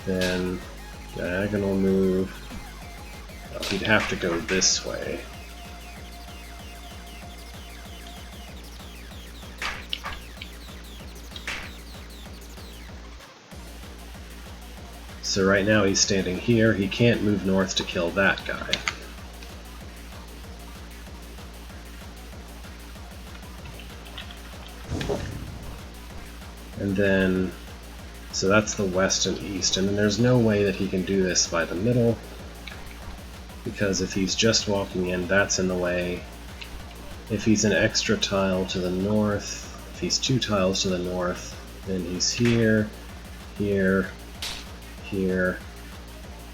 then diagonal move, well, he'd have to go this way. So right now he's standing here, he can't move north to kill that guy. And then, so that's the west and east, and then there's no way that he can do this by the middle, because if he's just walking in, that's in the way. If he's an extra tile to the north, if he's 2 tiles to the north, then he's here, here, here,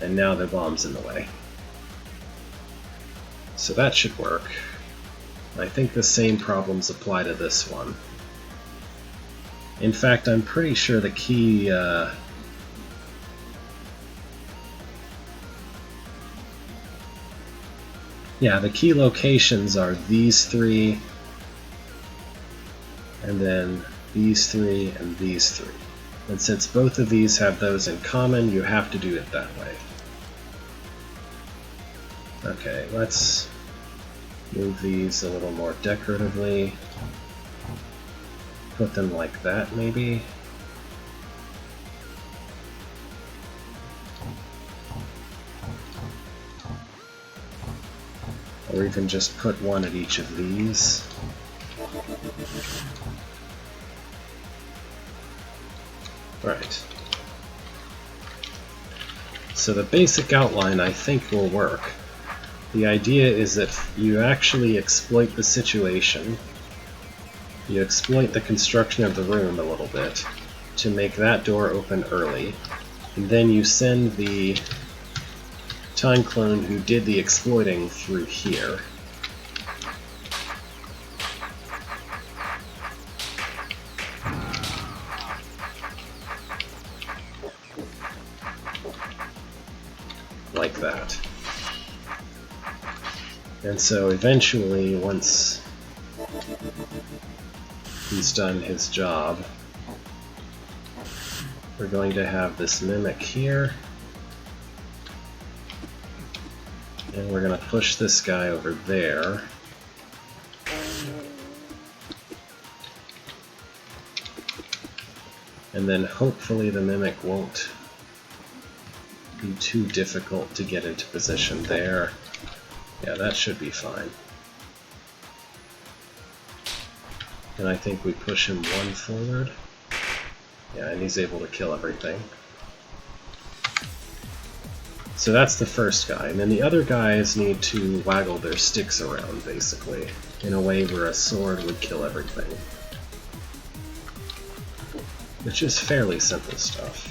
and now the bomb's in the way. So that should work. I think the same problems apply to this one. In fact, I'm pretty sure the key the key locations are these 3, and then these 3, and these 3. And since both of these have those in common, you have to do it that way. Okay, let's move these a little more decoratively. Put them like that, maybe. Or even just put one at each of these. Right. So the basic outline, I think, will work. The idea is that you actually exploit the situation, you exploit the construction of the room a little bit to make that door open early, and then you send the time clone who did the exploiting through here. Like that. And so eventually, once he's done his job, we're going to have this mimic here, and we're going to push this guy over there. And then hopefully the mimic won't be too difficult to get into position there. Yeah, that should be fine. And I think we push him one forward. Yeah, and he's able to kill everything. So that's the first guy, and then the other guys need to waggle their sticks around, basically, in a way where a sword would kill everything. Which is fairly simple stuff.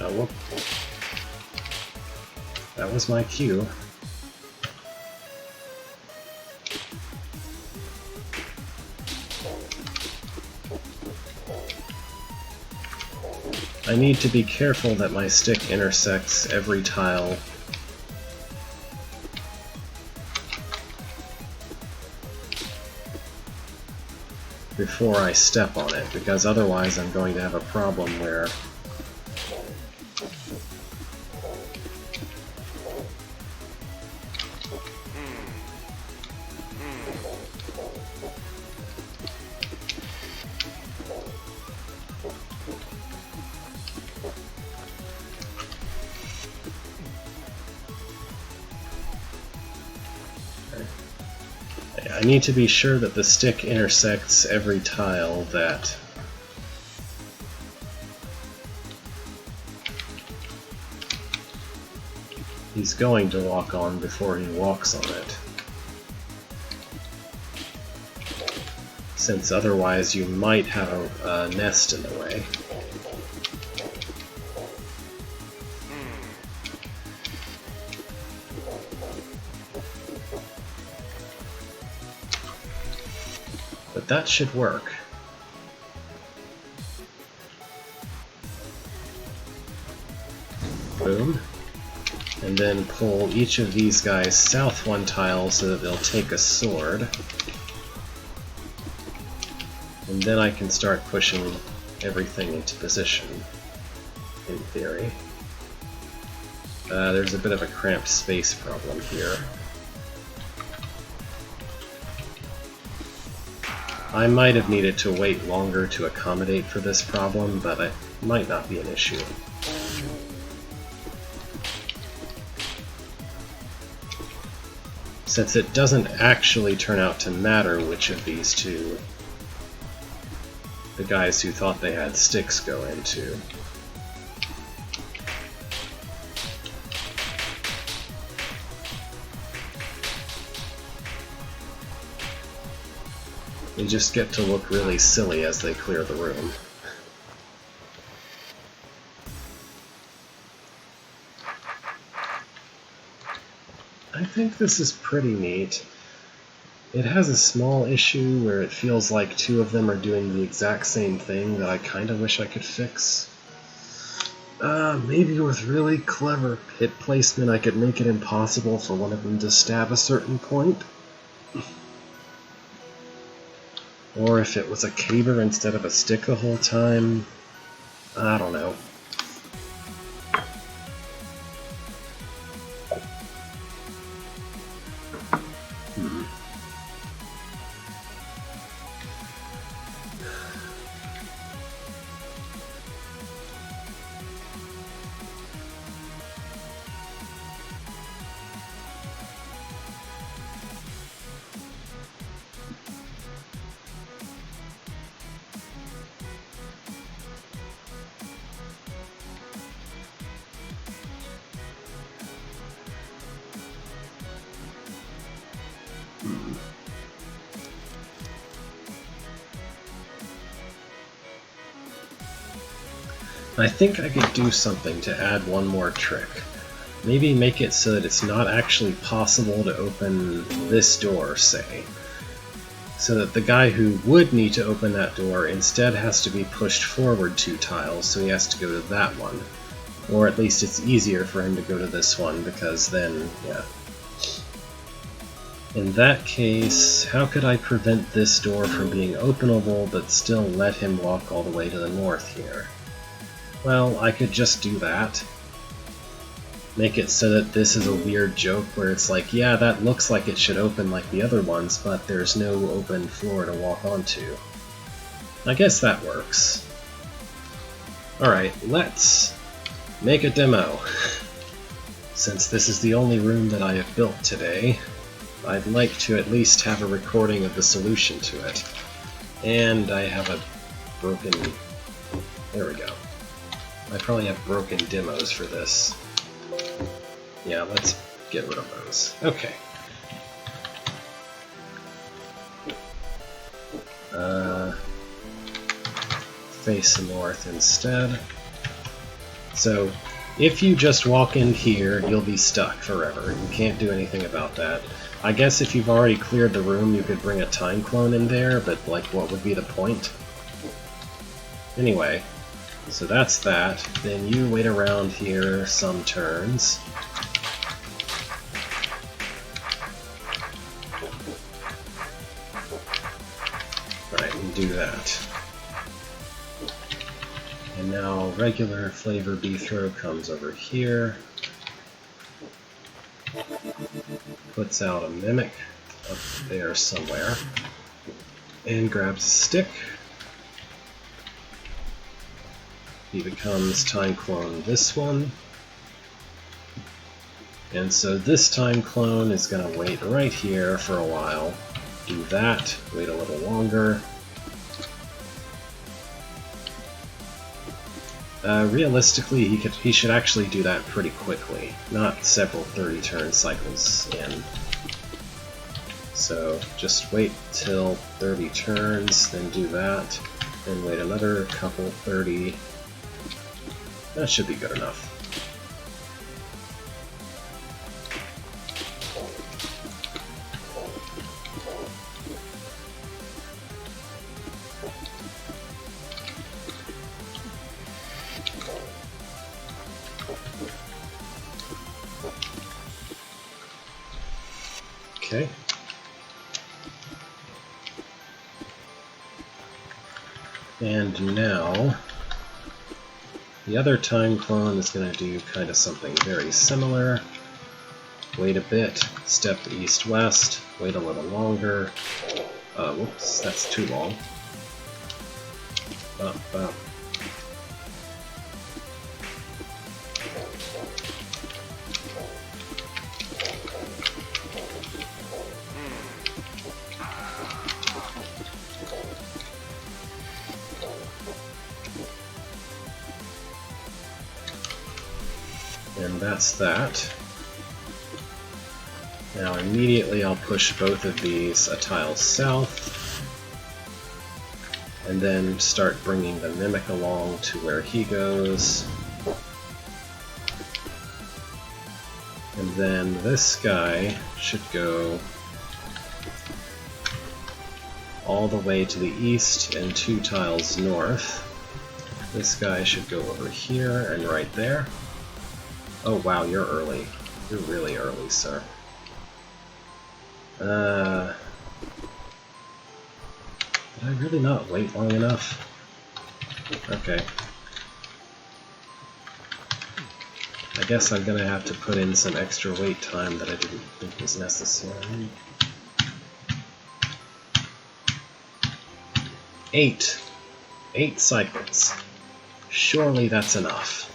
Oh, whoop. That was my cue. I need to be careful that my stick intersects every tile before I step on it, because otherwise I'm going to have a problem where I need to be sure that the stick intersects every tile that he's going to walk on before he walks on it. Since otherwise you might have a nest in the way. But that should work. Boom. And then pull each of these guys south one tile so that they'll take a sword. And then I can start pushing everything into position, in theory. There's a bit of a cramped space problem here. I might have needed to wait longer to accommodate for this problem, but it might not be an issue. Since it doesn't actually turn out to matter which of these two the guys who thought they had sticks go into. They just get to look really silly as they clear the room. I think this is pretty neat. It has a small issue where it feels like two of them are doing the exact same thing that I kinda wish I could fix. Maybe with really clever hit placement I could make it impossible for one of them to stab a certain point. Or if it was a caber instead of a stick the whole time. I don't know. I think I could do something to add one more trick. Maybe make it so that it's not actually possible to open this door, say. So that the guy who would need to open that door instead has to be pushed forward 2 tiles, so he has to go to that one. Or at least it's easier for him to go to this one, because then, yeah. In that case, how could I prevent this door from being openable but still let him walk all the way to the north here? Well, I could just do that. Make it so that this is a weird joke where it's like, yeah, that looks like it should open like the other ones, but there's no open floor to walk onto. I guess that works. Alright, let's make a demo. Since this is the only room that I have built today, I'd like to at least have a recording of the solution to it. And I have a broken... There we go. I probably have broken demos for this. Yeah, let's get rid of those. Okay. Face north instead. So, if you just walk in here, you'll be stuck forever. You can't do anything about that. I guess if you've already cleared the room, you could bring a time clone in there, but, like, what would be the point? Anyway, so that's that. Then you wait around here some turns. Right, and do that. And now regular flavor Beethro comes over here. Puts out a mimic up there somewhere. And grabs a stick. He becomes time clone this one. And so this time clone is going to wait right here for a while. Do that, wait a little longer. Realistically, he should actually do that pretty quickly, not several 30-turn cycles in. So just wait till 30 turns, then do that, then wait another couple 30. That should be good enough. Okay. And now, the other time clone is going to do kind of something very similar. Wait a bit, step east-west, wait a little longer. Whoops, that's too long. Up, up. And that's that. Now immediately I'll push both of these a tile south, and then start bringing the Mimic along to where he goes. And then this guy should go all the way to the east and 2 tiles north. This guy should go over here and right there. Oh wow, you're early. You're really early, sir. Did I really not wait long enough? Okay. I guess I'm gonna have to put in some extra wait time that I didn't think was necessary. 8. 8 cycles. Surely that's enough.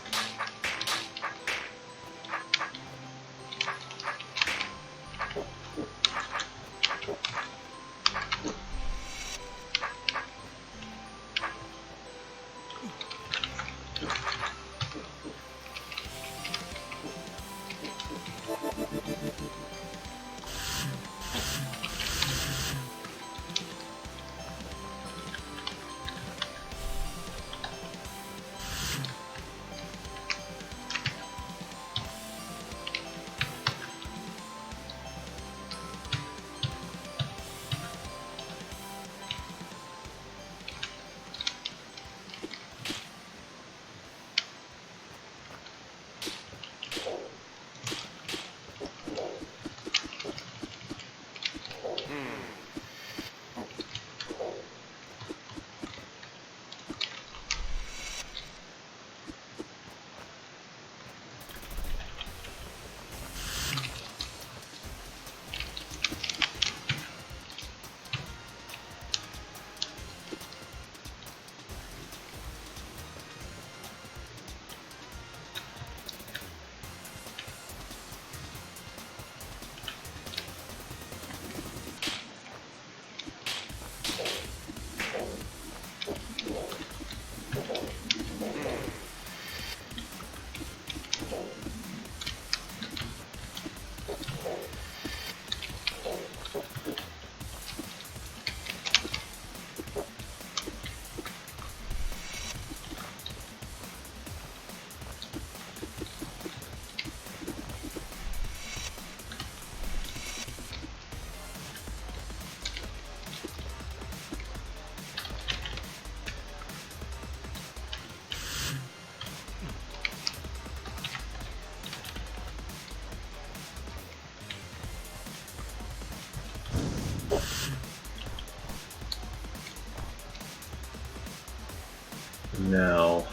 Now,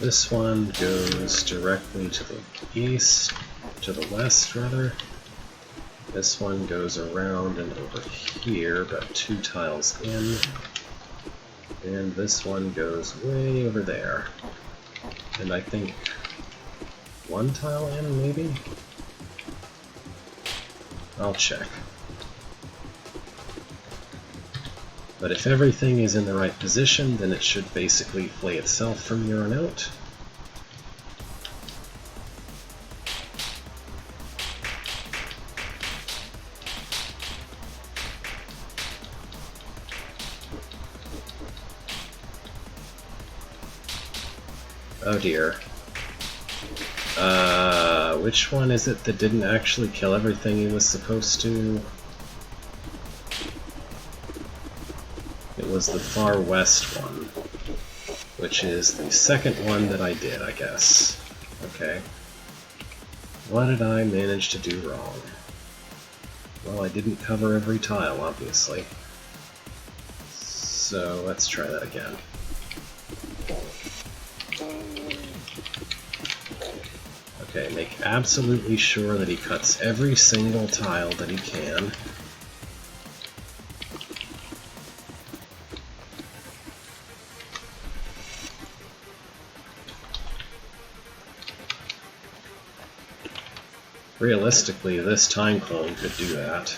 this one goes directly to the east, to the west rather. This one goes around and over here, about 2 tiles in. And this one goes way over there. And I think 1 tile in, maybe? I'll check. But if everything is in the right position, then it should basically play itself from here on out. Oh dear. Which one is it that didn't actually kill everything he was supposed to? It was the far west one, which is the second one that I did, I guess. Okay. What did I manage to do wrong? Well, I didn't cover every tile, obviously. So let's try that again. Okay, make absolutely sure that he cuts every single tile that he can. Realistically, this time clone could do that.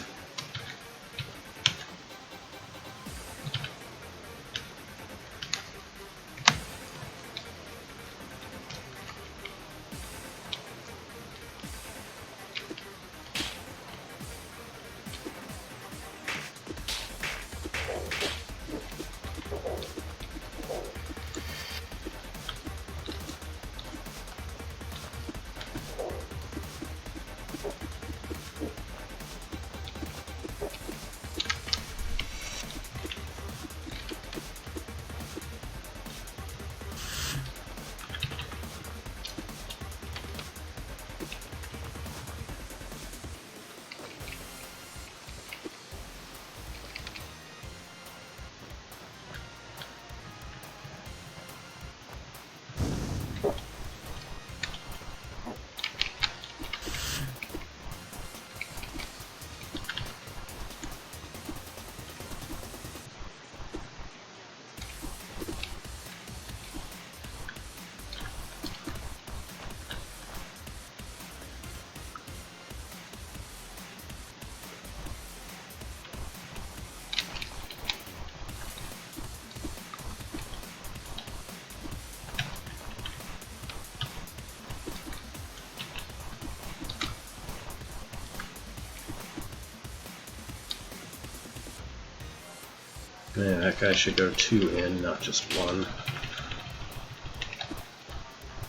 Yeah, that guy should go 2 in, not just 1.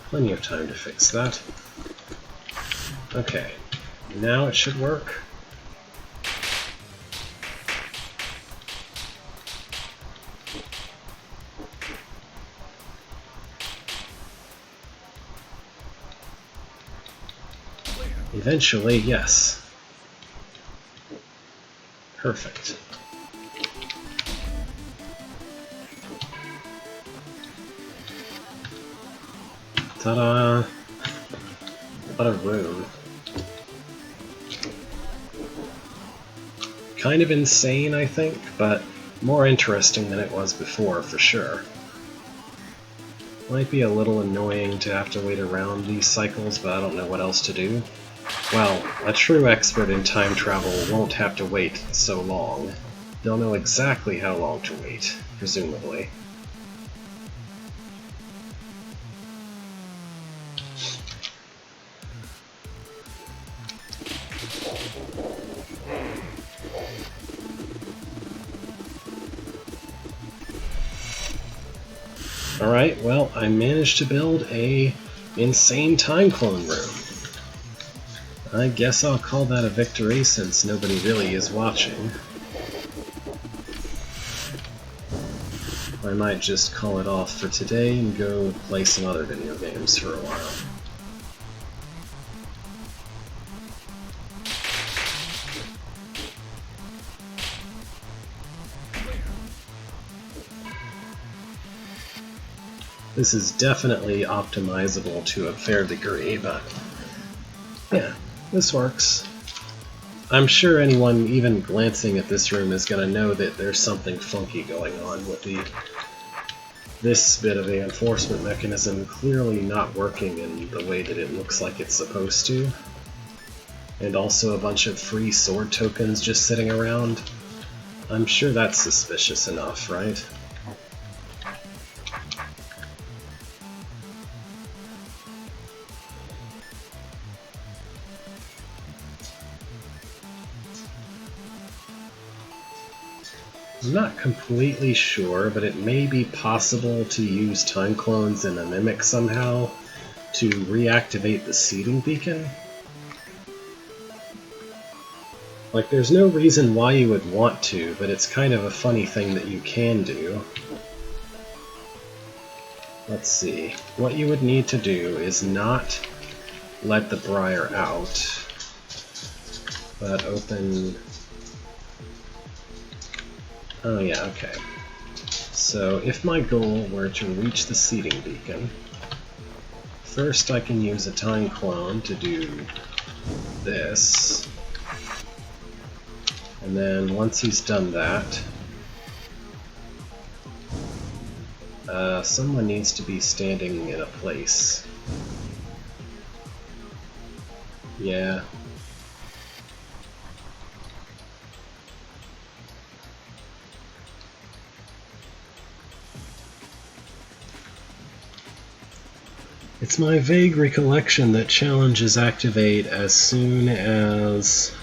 Plenty of time to fix that. Okay, now it should work. Eventually, yes. Perfect. Ta-da! What a room. Kind of insane, I think, but more interesting than it was before, for sure. Might be a little annoying to have to wait around these cycles, but I don't know what else to do. Well, a true expert in time travel won't have to wait so long. They'll know exactly how long to wait, presumably. Alright, well, I managed to build a insane time clone room. I guess I'll call that a victory since nobody really is watching. I might just call it off for today and go play some other video games for a while. This is definitely optimizable to a fair degree, but yeah, this works. I'm sure anyone even glancing at this room is going to know that there's something funky going on with this bit of the enforcement mechanism clearly not working in the way that it looks like it's supposed to. And also a bunch of free sword tokens just sitting around. I'm sure that's suspicious enough, right? I'm not completely sure, but it may be possible to use time clones in a Mimic somehow to reactivate the seeding beacon. Like, there's no reason why you would want to, but it's kind of a funny thing that you can do. Let's see. What you would need to do is not let the Briar out, but open... Oh yeah, okay. So if my goal were to reach the seeding beacon, first I can use a time clone to do this, and then once he's done that, someone needs to be standing in a place. Yeah. It's my vague recollection that challenges activate as soon as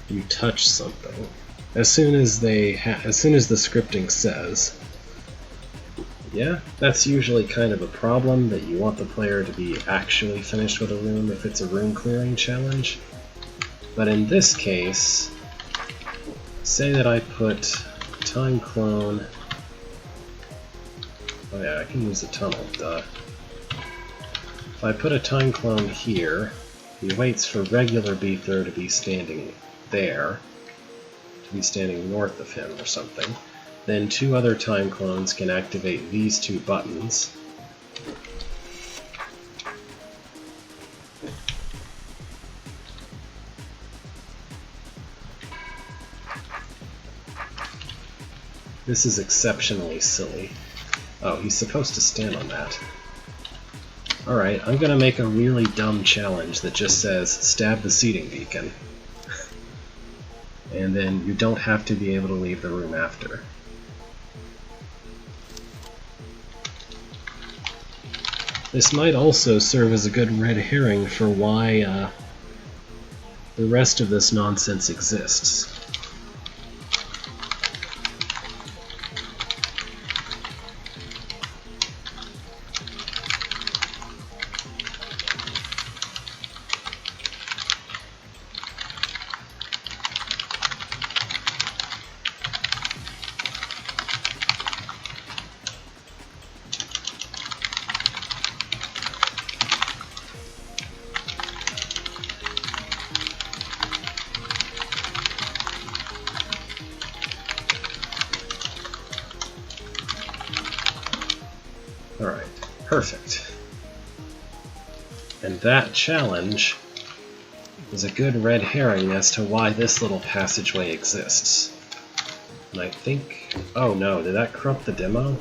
you touch something. As soon as the scripting says. Yeah, that's usually kind of a problem, that you want the player to be actually finished with a room if it's a room clearing challenge. But in this case, say that I put time clone... Oh yeah, I can use a tunnel, duh. If I put a time clone here, he waits for regular Beether to be standing there, to be standing north of him or something. Then 2 other time clones can activate these 2 buttons. This is exceptionally silly. Oh, he's supposed to stand on that. Alright, I'm gonna make a really dumb challenge that just says, stab the seeding beacon. And then you don't have to be able to leave the room after. This might also serve as a good red herring for why the rest of this nonsense exists. Alright, perfect. And that challenge is a good red herring as to why this little passageway exists. And I think... oh no, did that corrupt the demo?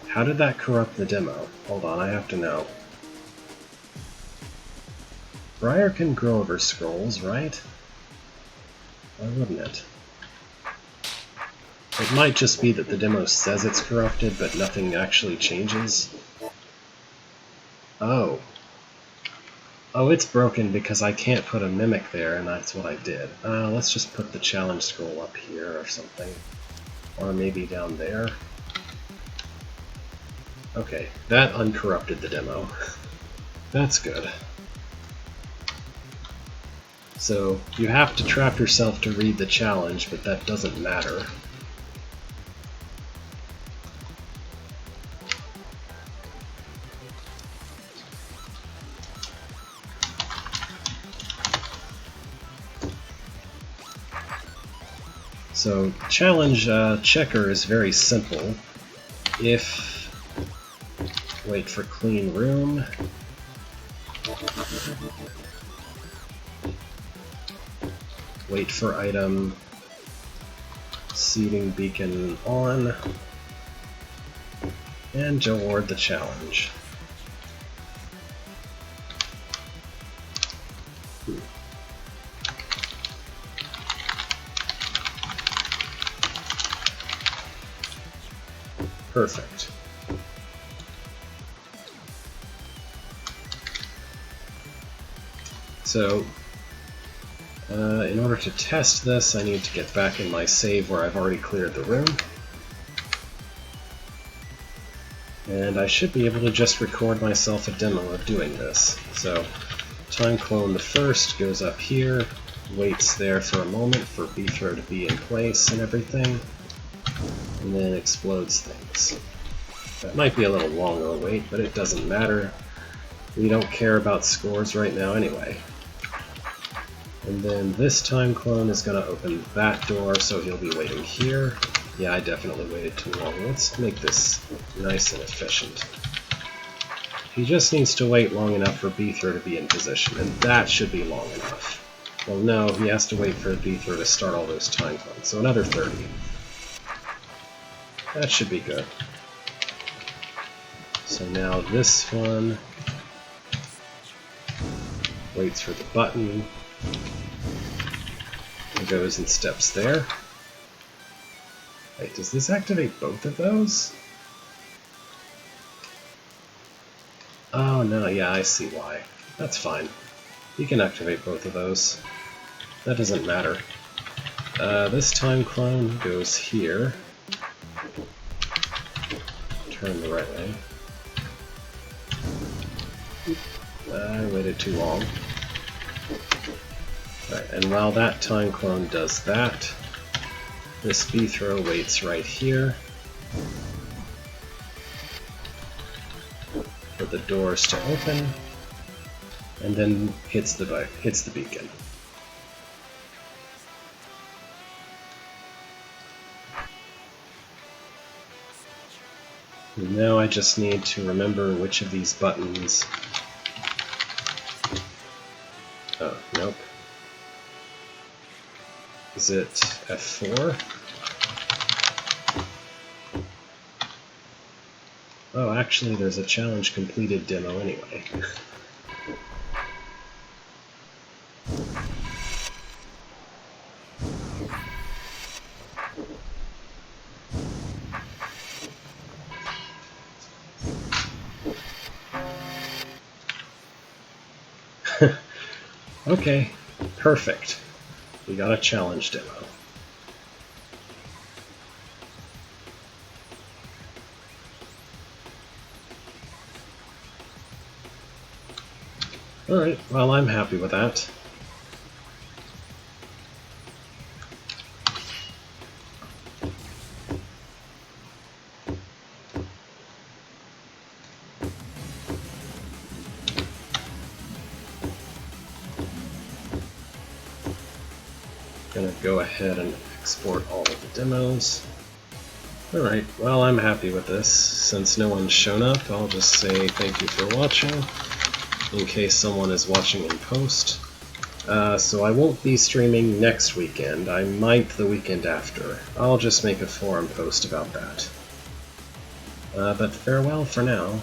How did that corrupt the demo? Hold on, I have to know. Briar can grow over scrolls, right? Why wouldn't it? It might just be that the demo says it's corrupted, but nothing actually changes. Oh. Oh, it's broken because I can't put a mimic there, and that's what I did. Let's just put the challenge scroll up here or something. Or maybe down there. Okay, that uncorrupted the demo. That's good. So, you have to trap yourself to read the challenge, but that doesn't matter. So, challenge checker is very simple. If... wait for clean room. Wait for item seeding beacon on. And award the challenge. Perfect. So, in order to test this, I need to get back in my save where I've already cleared the room. And I should be able to just record myself a demo of doing this. So, time clone the first goes up here, waits there for a moment for B-throw to be in place and everything, and then explodes things. That might be a little longer a wait, but it doesn't matter. We don't care about scores right now anyway. And then this time clone is going to open that door, so he'll be waiting here. Yeah, I definitely waited too long. Let's make this nice and efficient. He just needs to wait long enough for B-throw to be in position, and that should be long enough. Well, no, he has to wait for B-throw to start all those time clones, so another 30. That should be good. So now this one waits for the button, and goes and steps there. Wait, does this activate both of those? Oh no, yeah, I see why. That's fine. You can activate both of those. That doesn't matter. This time clone goes here. Turn the right way. I waited too long. Right, and while that time clone does that, this B-throw waits right here for the doors to open, and then hits the beacon. And now I just need to remember which of these buttons. Oh, nope. Is it F4? Oh, actually there's a challenge completed demo anyway. Okay, perfect. We got a challenge demo. Alright, well, I'm happy with that. Gonna go ahead and export all of the demos. Alright, well, I'm happy with this. Since no one's shown up, I'll just say thank you for watching, in case someone is watching in post. So I won't be streaming next weekend. I might the weekend after. I'll just make a forum post about that. But farewell for now.